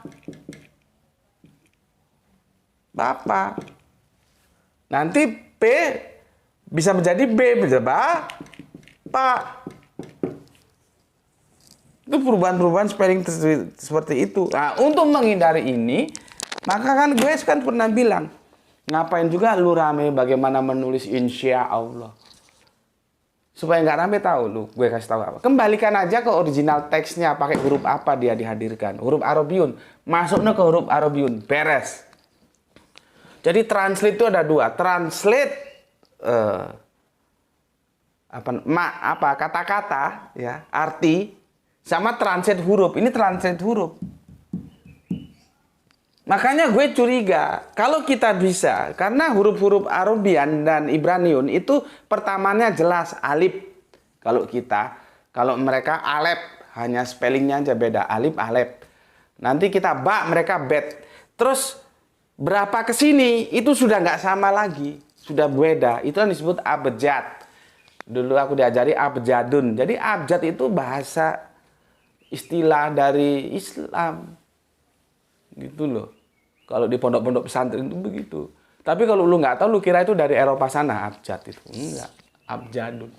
Nanti P bisa menjadi B, bisa Pak. Itu perubahan-perubahan spelling seperti itu. Nah, untuk menghindari ini, maka kan gue kan pernah bilang, ngapain juga lu rame bagaimana menulis insya Allah. Supaya nggak rame tahu lu, gue kasih tahu apa. Kembalikan aja ke original teksnya, pakai huruf apa dia dihadirkan. Huruf Arabiun, masuknya ke huruf Arabiun, beres. Jadi translate itu ada dua, translate kata-kata ya, arti, sama translate huruf. Ini translate huruf. Makanya gue curiga kalau kita bisa, karena huruf-huruf Arabian dan Ibraniun itu pertamanya jelas alif. Kalau mereka alef, hanya spellingnya aja beda, alif alef. Nanti kita ba, mereka bet. Terus berapa ke sini itu sudah nggak sama lagi, sudah beda. Itu yang disebut abjad. Dulu aku diajari abjadun. Jadi abjad itu bahasa istilah dari Islam. Gitu loh. Kalau di pondok-pondok pesantren itu begitu. Tapi kalau lu nggak tahu, lu kira itu dari Eropa sana, abjad itu. Enggak, abjadun.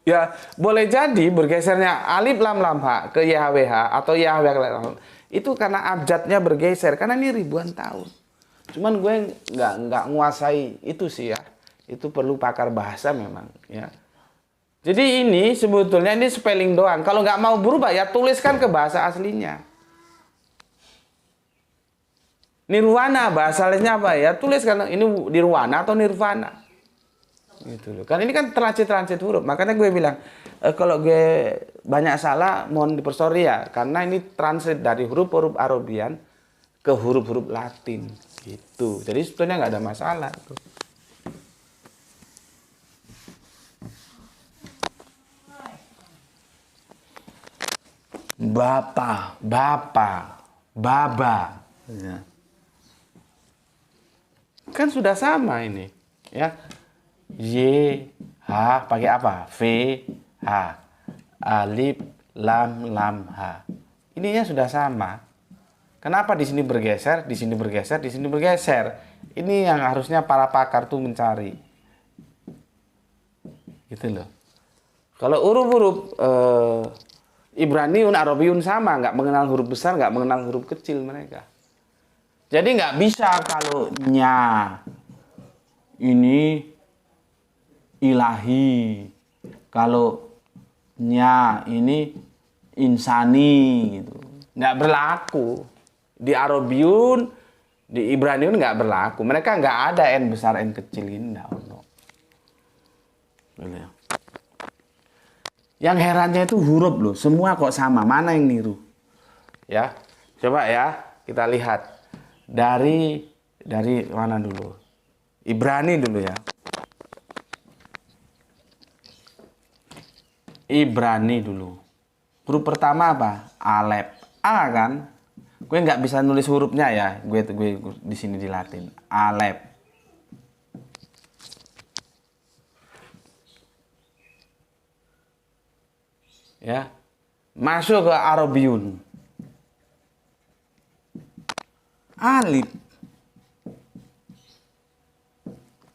Ya, boleh jadi bergesernya alif lam lam ha ke YHWH atau YHWH itu karena abjadnya bergeser, karena ini ribuan tahun. Cuman gue nggak nguasai itu sih ya. Itu perlu pakar bahasa memang ya. Jadi ini sebetulnya ini spelling doang. Kalau nggak mau berubah ya tuliskan ke bahasa aslinya. Nirwana bahasa lainnya apa ya? Tuliskan ini nirwana atau nirvana. Gitu loh. Kan ini kan transit huruf. Makanya gue bilang kalau gue banyak salah mohon dipersori ya, karena ini transit dari huruf-huruf Arabian ke huruf-huruf Latin gitu. Jadi sebetulnya nggak ada masalah tuh. Baba. Ya. Kan sudah sama ini, ya. Y, H, pakai apa? V, H. Alif, lam, H. Ininya sudah sama. Kenapa di sini bergeser, di sini bergeser, di sini bergeser? Ini yang harusnya para pakar tuh mencari. Gitu loh. Kalau huruf-huruf Ibraniun, Arabiun sama, nggak mengenal huruf besar, nggak mengenal huruf kecil mereka. Jadi nggak bisa kalau nya ini ilahi, kalau nya ini insani gitu, nggak berlaku. Di Arabiun, di Ibraniun nggak berlaku. Mereka nggak ada n besar n kecil ini, nggak ono. Yang herannya itu huruf loh, semua kok sama, mana yang niru? Ya, coba ya kita lihat dari mana dulu? Ibrani dulu ya. Ibrani dulu. Huruf pertama apa? Alef. A kan? Gue nggak bisa nulis hurufnya ya. Gue di sini di Latin. Alef. Ya, masuk ke Arabiun. Alif.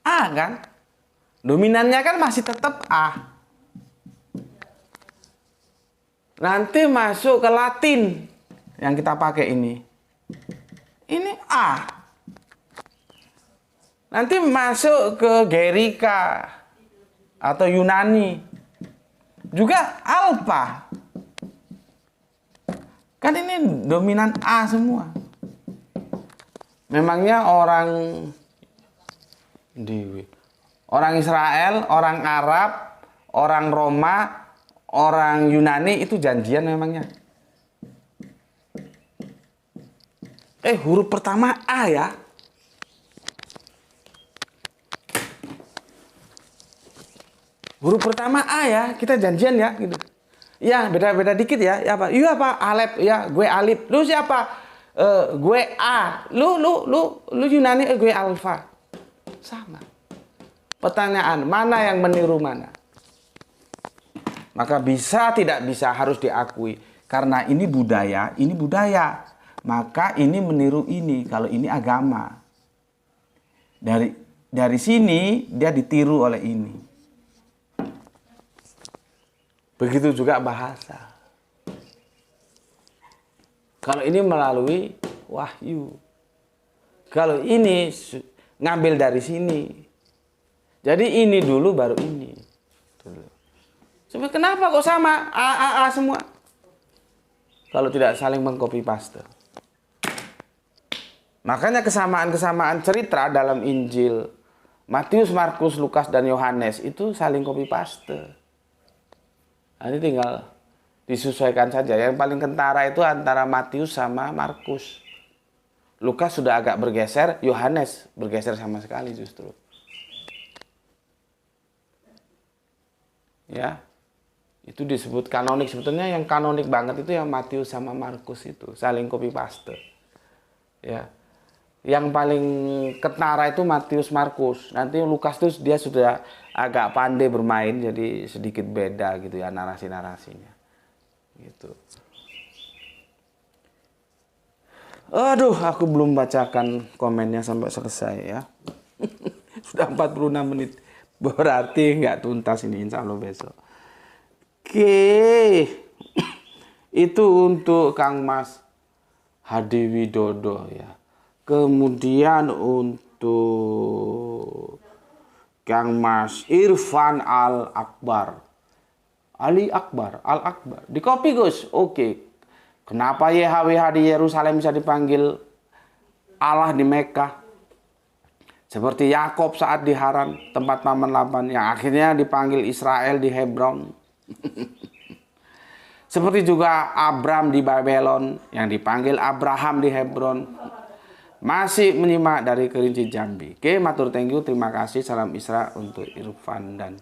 A kan? Dominannya kan masih tetap A. Nanti masuk ke Latin yang kita pakai ini. Ini A. Nanti masuk ke Gerika atau Yunani. Juga alfa. Kan ini dominan A semua. Memangnya orang Israel, orang Arab, orang Roma, orang Yunani itu janjian memangnya? Huruf pertama A ya. Huruf pertama A ya, kita janjian ya gitu. Ya, beda-beda dikit ya. Ya apa? Iya apa? Alep ya, gue alif. Lu siapa? Gue A. Lu Yunani, gue alfa. Sama. Pertanyaan, mana yang meniru mana? Maka bisa tidak bisa harus diakui. Karena ini budaya, ini budaya. Maka ini meniru ini, kalau ini agama. Dari sini dia ditiru oleh ini. Begitu juga bahasa. Kalau ini melalui wahyu. Kalau ini ngambil dari sini. Jadi ini dulu baru ini. Kenapa kok sama? A semua. Kalau tidak saling mengcopy paste. Makanya kesamaan-kesamaan cerita dalam Injil Matius, Markus, Lukas, dan Yohanes itu saling copy paste. Nah, ini tinggal disesuaikan saja. Yang paling kentara itu antara Matius sama Markus. Lukas sudah agak bergeser, Yohanes bergeser sama sekali justru. Ya, itu disebut kanonik. Sebetulnya yang kanonik banget itu yang Matius sama Markus itu saling copy paste. Ya, yang paling ketara itu Matius, Markus. Nanti Lukas tuh dia sudah agak pandai bermain, jadi sedikit beda gitu ya narasi-narasinya. Gitu. Aduh, aku belum bacakan komennya sampai selesai ya. Sudah 46 menit. Berarti nggak tuntas ini, insya Allah besok. Oke. Itu untuk Kang Mas Hadi Widodo ya. Kemudian untuk Kang Mas Irfan Al-Akbar. Ali Akbar, Al-Akbar. Di copy Gus. Oke. Kenapa YHWH di Yerusalem bisa dipanggil Allah di Mekah? Seperti Yakob saat di Haran, tempat paman Laban, yang akhirnya dipanggil Israel di Hebron. Seperti juga Abram di Babylon, yang dipanggil Abraham di Hebron. Masih menyimak dari Kerinci Jambi. Oke, matur thank you, terima kasih. Salam Isra untuk Irfan dan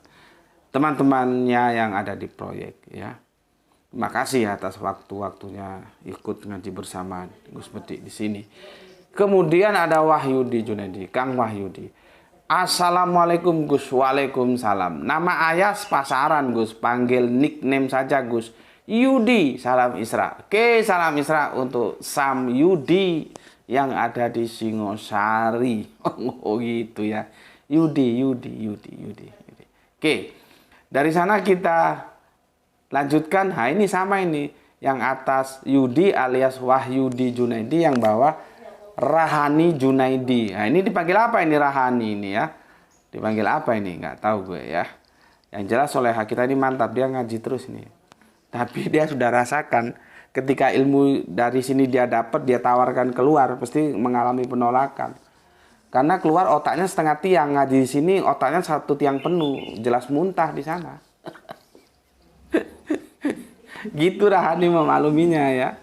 teman-temannya yang ada di proyek ya. Terima kasih atas waktu-waktunya ikut ngaji bersama Gus Medik di sini. Kemudian ada Wahyudi Junaidi, Kang Wahyudi. Assalamualaikum Gus. Waalaikumsalam. Nama Ayas pasaran Gus, panggil nickname saja Gus. Yudi, salam Isra. Oke, salam Isra untuk Sam Yudi yang ada di Singosari. Oh gitu ya. Yudi. Oke. Dari sana kita lanjutkan. Nah, ini sama ini. Yang atas Yudi alias Wahyudi Junaidi, yang bawah Rahani Junaidi. Nah, ini dipanggil apa ini Rahani ini ya? Dipanggil apa ini? Nggak tahu gue ya. Yang jelas soleha kita ini mantap, dia ngaji terus nih. Tapi dia sudah rasakan ketika ilmu dari sini dia dapat, dia tawarkan keluar, pasti mengalami penolakan. Karena keluar otaknya setengah tiang, ngaji di sini otaknya satu tiang penuh, jelas muntah di sana. Gitu Rahani memakluminya ya.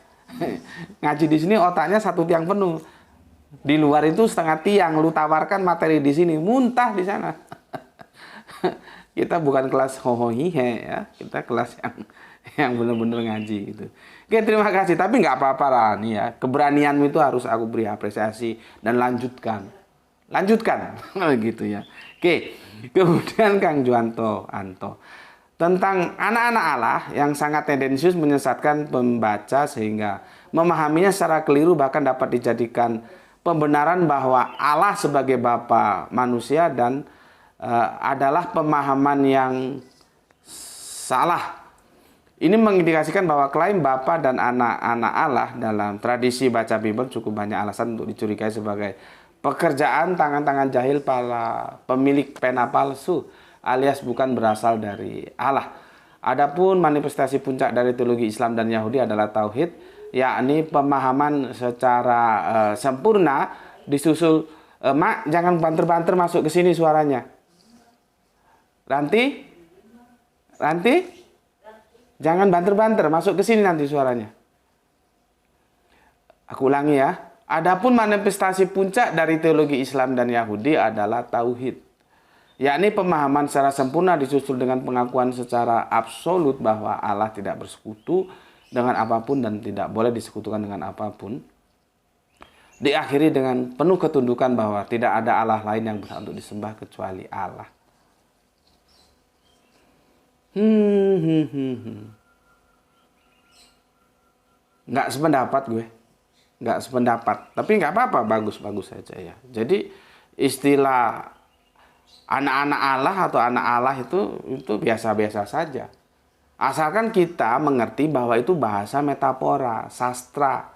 Ngaji di sini otaknya satu tiang penuh. Di luar itu setengah tiang, lu tawarkan materi di sini, muntah di sana. Kita bukan kelas hohohihe ya, kita kelas yang benar-benar ngaji gitu. Oke, terima kasih. Tapi nggak apa-apa lah nih ya. Keberanianmu itu harus aku beri apresiasi dan lanjutkan gitu ya. Oke, kemudian Kang Juanto Anto tentang anak-anak Allah yang sangat tendensius menyesatkan pembaca sehingga memahaminya secara keliru, bahkan dapat dijadikan pembenaran bahwa Allah sebagai Bapa manusia dan adalah pemahaman yang salah. Ini mengindikasikan bahwa klaim Bapa dan anak-anak Allah dalam tradisi baca Bible cukup banyak alasan untuk dicurigai sebagai pekerjaan tangan-tangan jahil para pemilik pena palsu alias bukan berasal dari Allah. Adapun manifestasi puncak dari teologi Islam dan Yahudi adalah tauhid, yakni pemahaman secara sempurna disusul. Mak, jangan banter-banter masuk ke sini suaranya. Ranti, jangan banter-banter masuk ke sini nanti suaranya. Aku ulangi ya. Adapun manifestasi puncak dari teologi Islam dan Yahudi adalah tauhid, yakni pemahaman secara sempurna disusul dengan pengakuan secara absolut bahwa Allah tidak bersekutu dengan apapun dan tidak boleh disekutukan dengan apapun. Diakhiri dengan penuh ketundukan bahwa tidak ada Allah lain yang berhak untuk disembah kecuali Allah. Nggak sependapat gue. Nggak sependapat. Tapi nggak apa-apa, bagus-bagus saja ya. Jadi istilah anak-anak Allah atau anak Allah itu biasa-biasa saja. Asalkan kita mengerti bahwa itu bahasa metafora, sastra.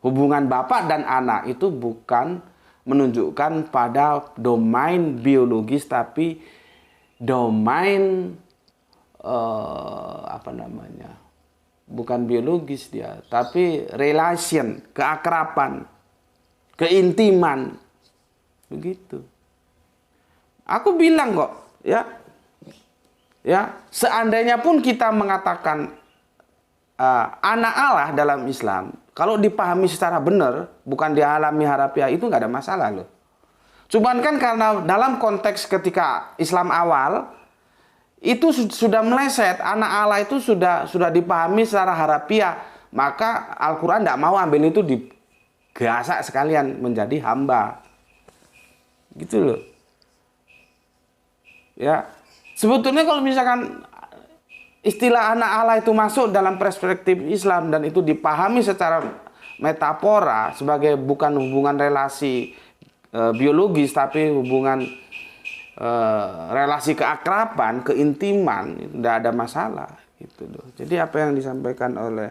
Hubungan bapak dan anak itu bukan menunjukkan pada domain biologis, tapi domain bukan biologis dia, tapi relation, keakraban, keintiman, begitu. Aku bilang kok, ya, seandainya pun kita mengatakan anak Allah dalam Islam, kalau dipahami secara benar, bukan dialami harafiah, itu nggak ada masalah loh. Cuman kan karena dalam konteks ketika Islam awal, itu sudah meleset, anak Allah itu sudah dipahami secara harafiah, maka Al-Quran tidak mau ambil itu digasak sekalian menjadi hamba. Gitu loh. Ya, sebetulnya kalau misalkan istilah anak Allah itu masuk dalam perspektif Islam dan itu dipahami secara metafora sebagai bukan hubungan relasi biologis, tapi hubungan relasi keakraban, keintiman, tidak ada masalah gitu loh. Jadi apa yang disampaikan oleh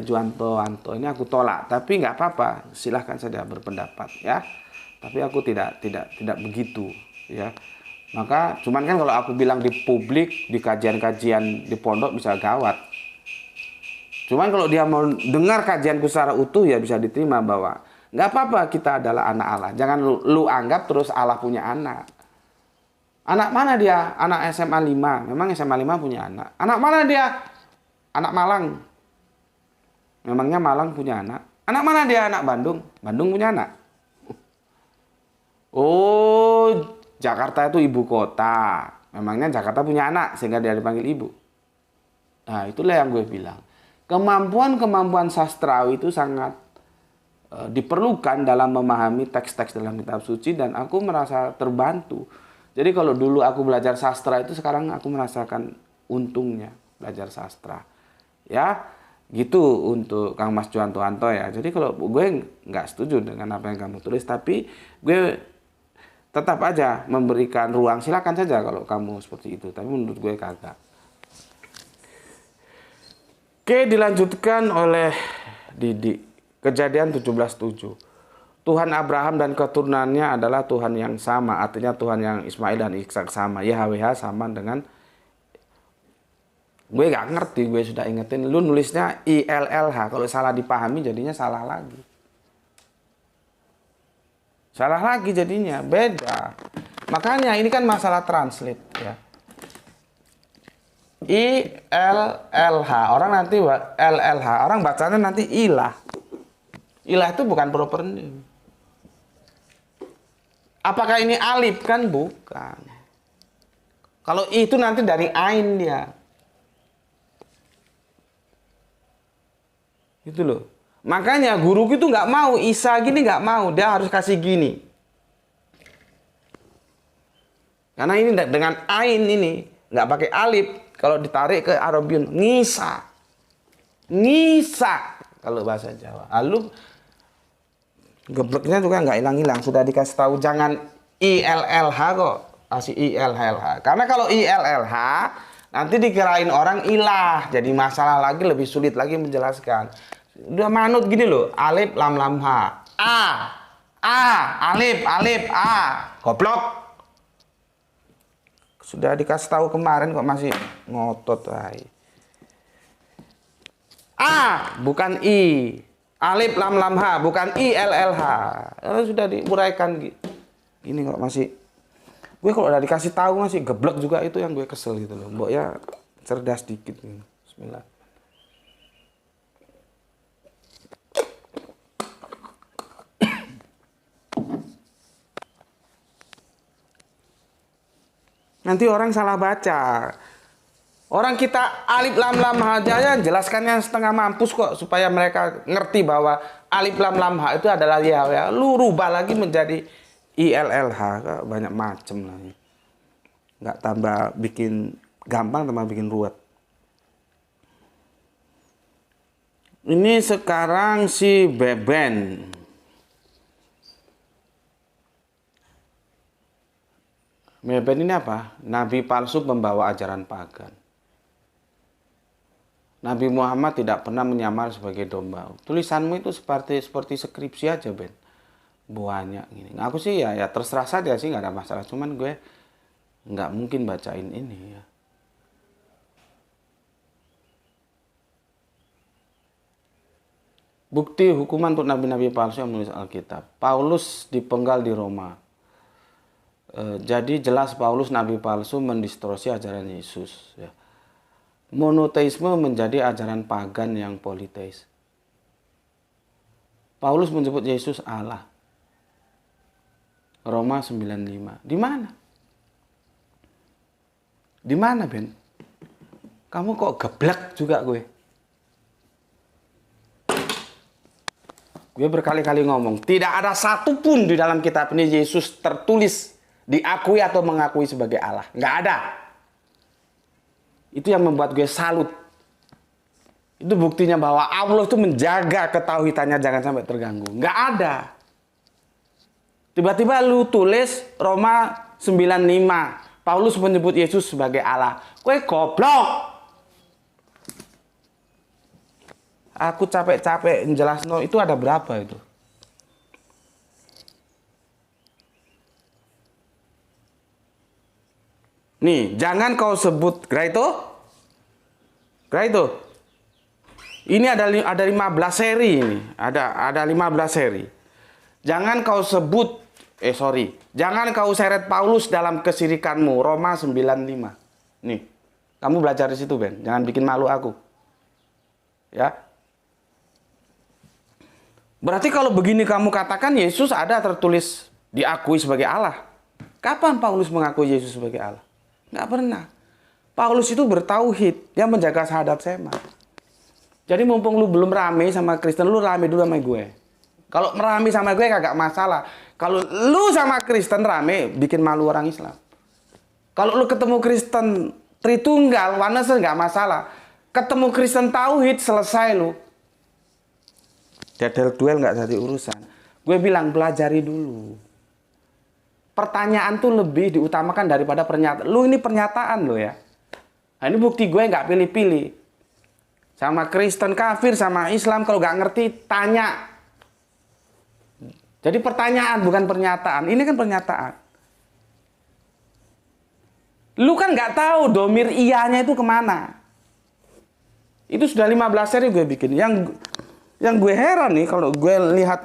Juanto Anto ini aku tolak, tapi nggak apa-apa, silahkan saja berpendapat ya. Tapi aku tidak begitu ya. Maka cuman kan kalau aku bilang di publik, di kajian-kajian di pondok bisa gawat. Cuman kalau dia mau dengar kajianku secara utuh ya bisa diterima bahwa nggak apa-apa kita adalah anak Allah. Jangan lu anggap terus Allah punya anak. Anak mana dia? Anak SMA 5. Memang SMA 5 punya anak. Anak mana dia? Anak Malang. Memangnya Malang punya anak. Anak mana dia? Anak Bandung. Bandung punya anak. Oh, Jakarta itu ibu kota. Memangnya Jakarta punya anak sehingga dia dipanggil ibu. Nah, itulah yang gue bilang. Kemampuan sastrawi itu sangat diperlukan dalam memahami teks-teks dalam kitab suci, dan aku merasa terbantu. Jadi kalau dulu aku belajar sastra itu, sekarang aku merasakan untungnya belajar sastra. Ya, gitu untuk Kang Mas Juanto Anto ya. Jadi kalau gue nggak setuju dengan apa yang kamu tulis, tapi gue tetap aja memberikan ruang, silakan saja kalau kamu seperti itu, tapi menurut gue kagak. Oke, dilanjutkan oleh Didi. Kejadian 17:7. Tuhan Abraham dan keturunannya adalah Tuhan yang sama, artinya Tuhan yang Ismail dan Ishak sama. YHWH sama dengan, gue gak ngerti, gue sudah ingetin, lu nulisnya ILLH, kalau salah dipahami jadinya salah lagi. Salah lagi jadinya, beda. Makanya ini kan masalah translate ya. ILLH, orang nanti LLH, orang bacanya nanti ilah. Ilah itu bukan proper name. Apakah ini alif? Kan bukan. Kalau itu nanti dari ain dia. Gitu loh. Makanya guruku itu nggak mau, Isa gini nggak mau, dia harus kasih gini. Karena ini dengan ain ini nggak pakai alif, kalau ditarik ke Arabiun ngisa, ngisa kalau bahasa Jawa. Lalu gebleknya juga nggak hilang-hilang, sudah dikasih tahu jangan ILLH kok, kasih ILLH. Karena kalau ILLH nanti dikirain orang ilah, jadi masalah lagi, lebih sulit lagi menjelaskan. Udah manut gini loh, alif lam lam ha, alif a, goblok. Sudah dikasih tahu kemarin kok masih ngotot ay. Bukan i, alif lam lam ha, bukan ILLH. Sudah diuraikan gini kok masih. Gue kalau udah dikasih tahu masih geblek juga, itu yang gue kesel gitu loh. Mbok ya cerdas dikit nih. Bismillah. Nanti orang salah baca. Orang kita alif lam lam ha aja jelaskannya setengah mampus kok supaya mereka ngerti bahwa alif lam lam ha itu adalah ya. Lu rubah lagi menjadi ILLH, banyak macem lah. Nggak tambah bikin gampang, tambah bikin ruwet. Ini sekarang si Beben. Beben ini apa? Nabi palsu membawa ajaran pagan. Nabi Muhammad tidak pernah menyamar sebagai domba. Tulisanmu itu seperti skripsi aja, Ben. Banyak gini. Aku sih ya terserah saja sih, nggak ada masalah. Cuman gue nggak mungkin bacain ini ya. Bukti hukuman untuk nabi-nabi palsu yang menulis Alkitab. Paulus dipenggal di Roma. Jadi jelas Paulus nabi palsu mendistorsi ajaran Yesus. Ya. Monoteisme menjadi ajaran pagan yang politeis. Paulus menyebut Yesus Allah. Roma 9:5. Di mana? Di mana, Ben? Kamu kok geblek juga gue? Gue berkali-kali ngomong, tidak ada satupun di dalam kitab ini Yesus tertulis, diakui atau mengakui sebagai Allah. Nggak ada. Itu yang membuat gue salut. Itu buktinya bahwa Allah itu menjaga ketauhidannya jangan sampai terganggu. Nggak ada. Tiba-tiba lu tulis Roma 9:5. Paulus menyebut Yesus sebagai Allah. Gue goblok. Aku capek-capek menjelaskan itu ada berapa itu. Nih, jangan kau sebut Graito. Ini ada 15 seri ini. Ada 15 seri. Jangan kau sebut jangan kau seret Paulus dalam kesirikanmu. Roma 9:5. Nih, kamu belajar di situ, Ben. Jangan bikin malu aku. Ya. Berarti kalau begini kamu katakan Yesus ada tertulis diakui sebagai Allah. Kapan Paulus mengakui Yesus sebagai Allah? Nggak pernah. Paulus itu bertauhid, dia menjaga syahadat sema. Jadi mumpung lu belum rame sama Kristen, lu rame dulu sama gue. Kalau merame sama gue kagak masalah. Kalau lu sama Kristen rame, bikin malu orang Islam. Kalau lu ketemu Kristen Tritunggal, oneness nggak masalah. Ketemu Kristen tauhid, selesai lu. Dedel duel nggak jadi urusan. Gue bilang pelajari dulu. Pertanyaan tuh lebih diutamakan daripada pernyataan. Lu ini pernyataan lo ya. Nah, ini bukti gue nggak pilih-pilih. Sama Kristen kafir, sama Islam kalau nggak ngerti tanya. Jadi pertanyaan bukan pernyataan. Ini kan pernyataan. Lu kan nggak tahu domir iyanya itu kemana. Itu sudah 15 seri gue bikin. Yang gue heran nih kalau gue lihat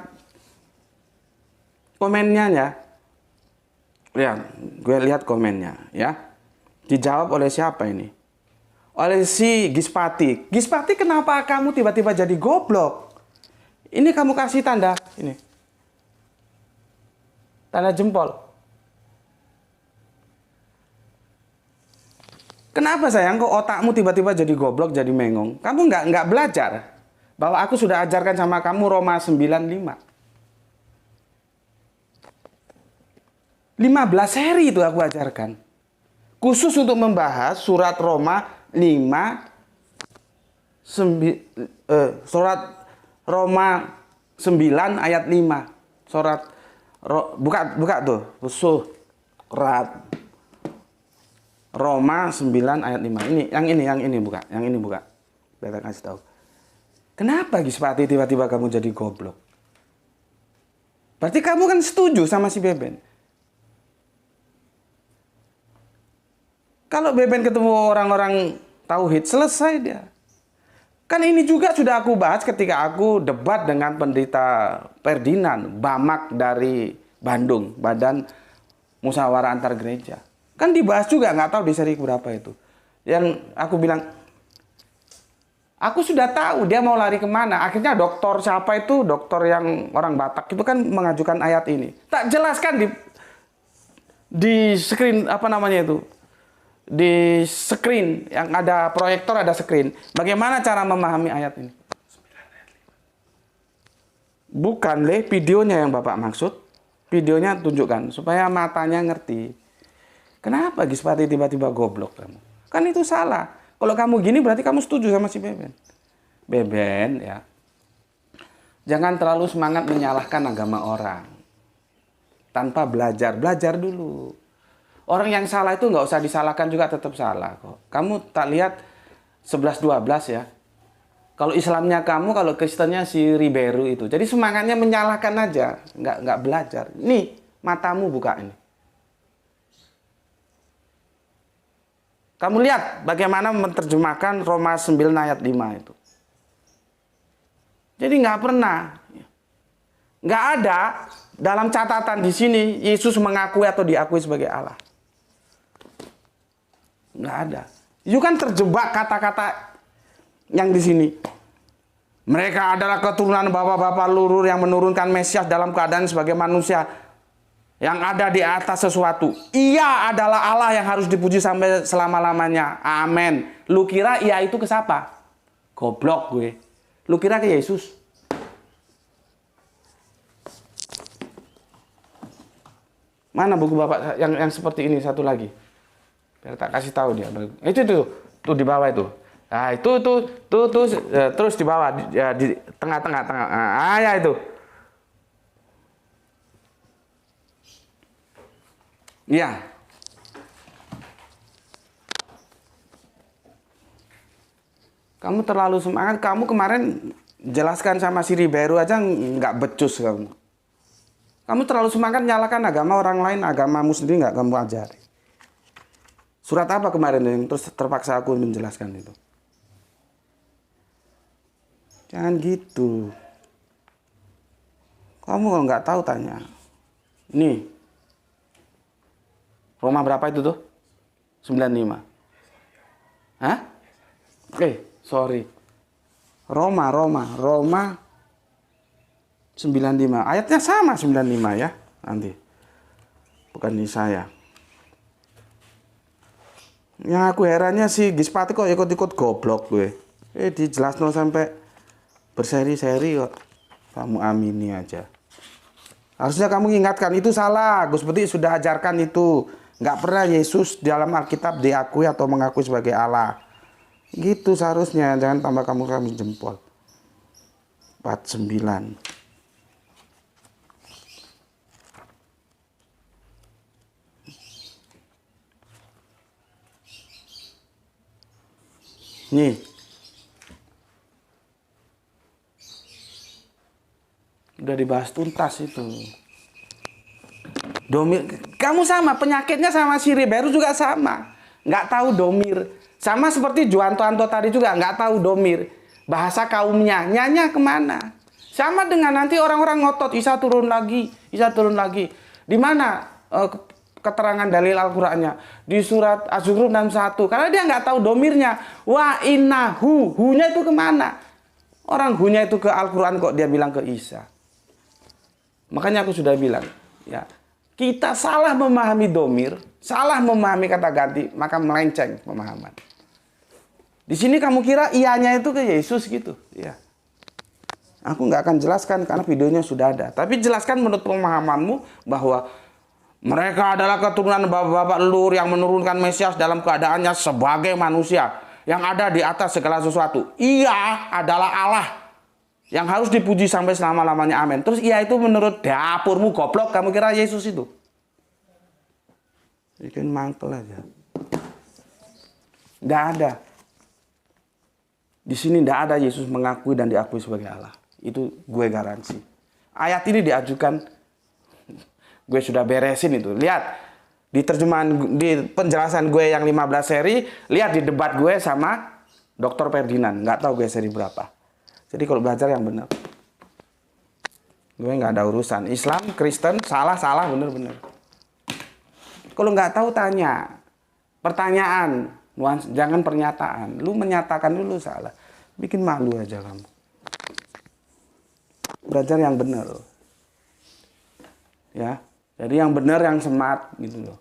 komennya ya. Ya, gue lihat komennya ya. Dijawab oleh siapa ini? Oleh si Gispati. Gispati, kenapa kamu tiba-tiba jadi goblok? Ini kamu kasih tanda ini. Tanda jempol. Kenapa sayang kok otakmu tiba-tiba jadi goblok, jadi mengong? Kamu nggak belajar bahwa aku sudah ajarkan sama kamu Roma 9:5. 15 seri itu aku ajarkan. Khusus untuk membahas surat Roma 5 surat Roma 9 ayat 5. Buka tuh. Surat Roma 9 ayat 5. Yang ini buka. Kita kasih tahu. Kenapa Gispati tiba-tiba kamu jadi goblok? Berarti kamu kan setuju sama si Beben. Kalau Beben ketemu orang-orang tauhid, selesai dia. Kan ini juga sudah aku bahas ketika aku debat dengan pendeta Ferdinand, Bamak dari Bandung, Badan Musyawarah Antar Gereja. Kan dibahas juga, nggak tahu di seri berapa itu. Yang aku bilang, aku sudah tahu dia mau lari kemana. Akhirnya dokter siapa itu, dokter yang orang Batak itu kan mengajukan ayat ini. Tak jelaskan di screen apa namanya itu. di screen, yang ada proyektor, ada screen. Bagaimana cara memahami ayat ini? Bukan videonya yang Bapak maksud. Videonya tunjukkan supaya matanya ngerti. Kenapa Gispati tiba-tiba goblok kamu? Kan itu salah. Kalau kamu gini berarti kamu setuju sama si Beben. Beben ya. Jangan terlalu semangat menyalahkan agama orang. Tanpa belajar. Belajar dulu. Orang yang salah itu nggak usah disalahkan juga tetap salah kok. Kamu tak lihat 11-12 ya. Kalau Islamnya kamu, kalau Kristennya si Ribeiro itu. Jadi semangatnya menyalahkan aja. Nggak belajar. Nih, matamu buka ini. Kamu lihat bagaimana menerjemahkan Roma 9 ayat 5 itu. Jadi nggak pernah. Nggak ada dalam catatan di sini Yesus mengakui atau diakui sebagai Allah. Nggak ada. Itu kan terjebak kata-kata yang di sini. Mereka adalah keturunan bapak-bapak lurur yang menurunkan Mesias dalam keadaan sebagai manusia yang ada di atas sesuatu. Ia adalah Allah yang harus dipuji sampai selama-lamanya. Amin. Lu kira ia itu ke siapa? Goblok gue. Lu kira ke Yesus? Mana buku Bapak yang seperti ini satu lagi? Biar tak kasih tahu dia. Itu tuh di bawah itu. Nah, itu terus di bawah di tengah-tengah. Ah, ya itu. Iya. Kamu terlalu semangat. Kamu kemarin jelaskan sama si Ribeiro aja nggak becus kamu. Kamu terlalu semangat nyalakan agama orang lain, agamamu sendiri nggak kamu ajari. Surat apa kemarin yang terus terpaksa aku menjelaskan itu? Jangan gitu. Kamu kalau nggak tahu tanya. Nih. Roma berapa itu tuh? 95. Hah? Sorry. Roma 95. Ayatnya sama 95 ya. Nanti. Bukan di saya. Yang aku herannya sih Gispati kok ikut-ikut goblok gue. Dijelasin sampai berseri-seri kok. Kamu amini aja. Harusnya kamu ingatkan itu salah. Gus Peti sudah ajarkan itu. Nggak pernah Yesus dalam Alkitab diakui atau mengakui sebagai Allah. Gitu seharusnya. Jangan tambah kamu jempol. 49. Nih. Udah dibahas tuntas itu. Domir, kamu sama, penyakitnya sama si Ribeiro juga sama. Nggak tahu domir. Sama seperti Juanto tadi juga, nggak tahu domir. Bahasa kaumnya, nyanya kemana? Sama dengan nanti orang-orang ngotot, Isa turun lagi. Di mana keterangan dalil Al-Qur'annya? Di surat Az-Zukhruf 61. Karena dia nggak tahu domirnya. Wa innahu, hu-nya itu kemana? Orang hu-nya itu ke Al-Qur'an kok dia bilang ke Isa. Makanya aku sudah bilang, ya, kita salah memahami domir, salah memahami kata ganti, maka melenceng pemahaman. Di sini kamu kira ianya itu ke Yesus gitu, ya. Aku nggak akan jelaskan karena videonya sudah ada. Tapi jelaskan menurut pemahamanmu bahwa mereka adalah keturunan bapak-bapak leluhur yang menurunkan Mesias dalam keadaannya sebagai manusia yang ada di atas segala sesuatu. Ia adalah Allah yang harus dipuji sampai selama-lamanya. Amin. Terus ia itu menurut dapurmu goblok. Kamu kira Yesus itu? Bikin mangkel aja. Nggak ada. Di sini nggak ada Yesus mengakui dan diakui sebagai Allah. Itu gue garansi. Ayat ini diajukan. Gue sudah beresin itu. Lihat. Di terjemahan, di penjelasan gue yang 15 seri. Lihat di debat gue sama Dr. Ferdinand. Nggak tahu gue seri berapa. Jadi kalau belajar yang benar. Gue nggak ada urusan. Islam, Kristen, salah, bener-bener. Kalau nggak tahu tanya. Pertanyaan. Jangan pernyataan. Lu menyatakan dulu salah. Bikin malu aja kamu. Belajar yang benar. Ya. Jadi yang benar, yang smart gitu loh.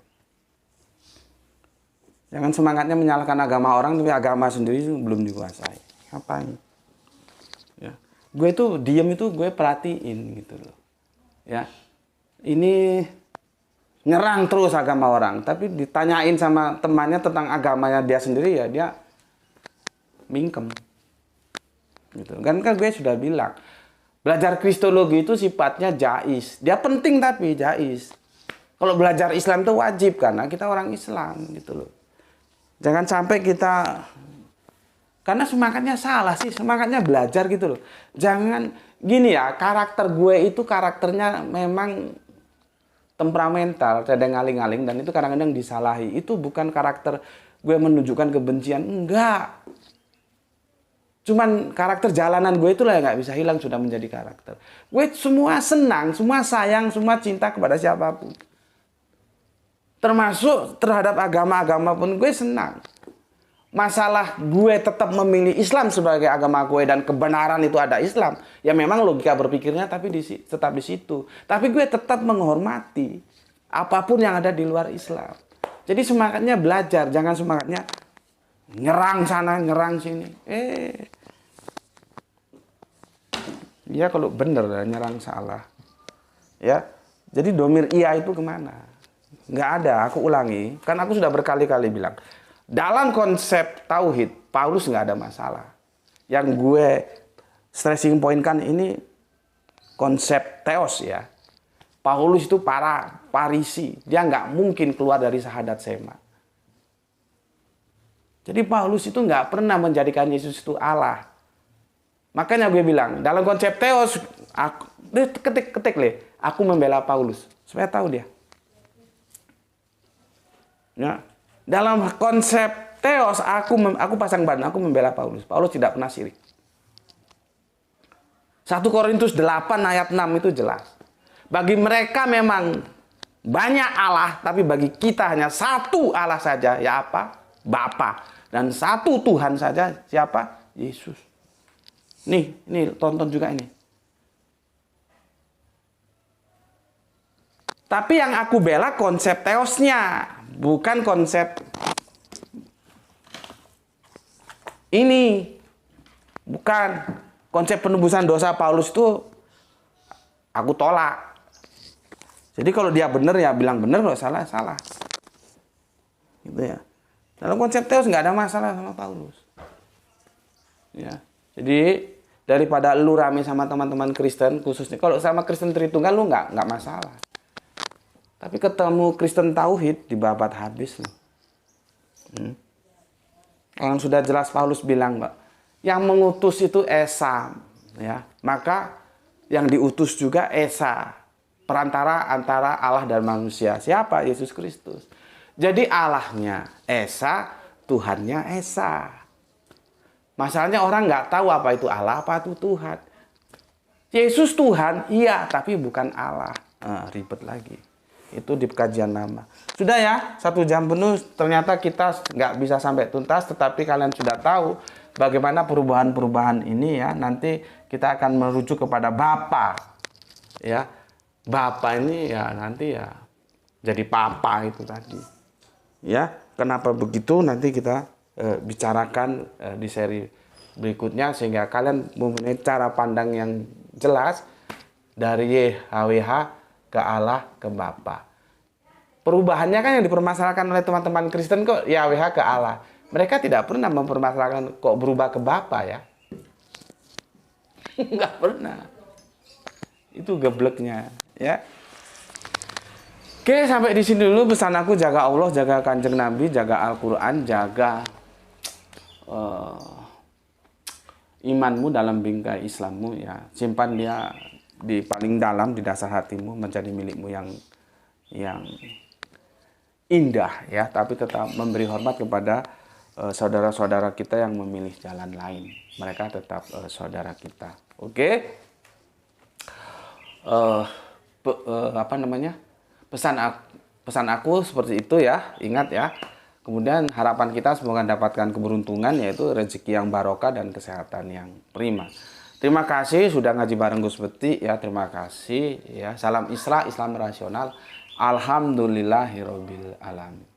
Jangan semangatnya menyalahkan agama orang, tapi agama sendiri belum dikuasai. Ngapain? Ya. Gue itu diem itu gue perhatiin gitu loh. Ya, ini nyerang terus agama orang, tapi ditanyain sama temannya tentang agamanya dia sendiri ya dia mingkem. Gitu. Kan gue sudah bilang, belajar kristologi itu sifatnya jais. Dia penting tapi jais. Kalau belajar Islam itu wajib karena kita orang Islam gitu loh. Jangan sampai kita, karena semangatnya salah sih, semangatnya belajar gitu loh. Jangan gini ya, karakter gue itu karakternya memang temperamental, ada ngaling-ngaling dan itu kadang-kadang disalahi. Itu bukan karakter gue menunjukkan kebencian, enggak. Cuman karakter jalanan gue itulah yang nggak bisa hilang, sudah menjadi karakter. Gue semua senang, semua sayang, semua cinta kepada siapapun. Termasuk terhadap agama-agama pun gue senang. Masalah gue tetap memilih Islam sebagai agama gue dan kebenaran itu ada Islam. Ya memang logika berpikirnya tapi tetap di situ. Tapi gue tetap menghormati apapun yang ada di luar Islam. Jadi semangatnya belajar, jangan semangatnya nyerang sana, nyerang sini. Ya kalau bener nyerang salah. Ya, jadi domir iya itu kemana? Nggak ada, aku ulangi. Kan aku sudah berkali-kali bilang. Dalam konsep tauhid, Paulus nggak ada masalah. Yang gue stressing point kan ini konsep teos ya. Paulus itu para Farisi. Dia nggak mungkin keluar dari syahadat sema. Jadi Paulus itu nggak pernah menjadikan Yesus itu Allah. Makanya gue bilang, dalam konsep teos, ketik le, aku membela Paulus. Supaya tahu dia. Ya. Dalam konsep teos, aku pasang badan, aku membela Paulus. Paulus tidak pernah syirik. 1 Korintus 8 ayat 6 itu jelas. Bagi mereka memang banyak Allah, tapi bagi kita hanya satu Allah saja. Ya apa? Bapa. Dan satu Tuhan saja. Siapa? Yesus. Nih tonton juga ini. Tapi yang aku bela konsep teosnya. Bukan konsep ini. Bukan. Konsep penebusan dosa Paulus itu aku tolak. Jadi kalau dia benar ya bilang benar, kalau salah salah. Gitu ya. Dalam konsep teos nggak ada masalah sama Paulus. Ya. Jadi daripada lu rame sama teman-teman Kristen, khususnya kalau sama Kristen Tritunggal lu nggak masalah. Tapi ketemu Kristen Tauhid dibabat habis loh. Orang sudah jelas Paulus bilang, Mbak, yang mengutus itu Esa, ya. Maka yang diutus juga Esa, perantara antara Allah dan manusia. Siapa? Yesus Kristus. Jadi Allahnya Esa, Tuhannya Esa. Masalahnya orang nggak tahu apa itu Allah, apa itu Tuhan. Yesus Tuhan, iya, tapi bukan Allah. Ribet lagi. Itu di kajian nama. Sudah ya, 1 jam penuh. Ternyata kita nggak bisa sampai tuntas, tetapi kalian sudah tahu bagaimana perubahan-perubahan ini ya. Nanti kita akan merujuk kepada Bapa. Ya, Bapa ini ya nanti ya jadi Papa itu tadi. Ya, kenapa begitu? Nanti kita bicarakan di seri berikutnya sehingga kalian mempunyai cara pandang yang jelas dari YHWH ke Allah ke Bapa. Perubahannya kan yang dipermasalahkan oleh teman-teman Kristen kok YHWH ke Allah. Mereka tidak pernah mempermasalahkan kok berubah ke Bapa ya. Nggak pernah. Itu gebleknya ya. Oke, sampai di sini dulu pesan aku. Jaga Allah, jaga Kanjeng Nabi, jaga Al-Quran, jaga imanmu dalam bingkai Islammu ya. Simpan dia di paling dalam di dasar hatimu, menjadi milikmu yang indah ya, tapi tetap memberi hormat kepada saudara-saudara kita yang memilih jalan lain. Mereka tetap saudara kita. Oke. Pesan aku seperti itu ya. Ingat ya. Kemudian harapan kita semoga dapatkan keberuntungan, yaitu rezeki yang barokah dan kesehatan yang prima. Terima kasih sudah ngaji bareng Gus Beti ya. Terima kasih ya. Salam Isra, Islam rasional. Alhamdulillahirabbil alamin.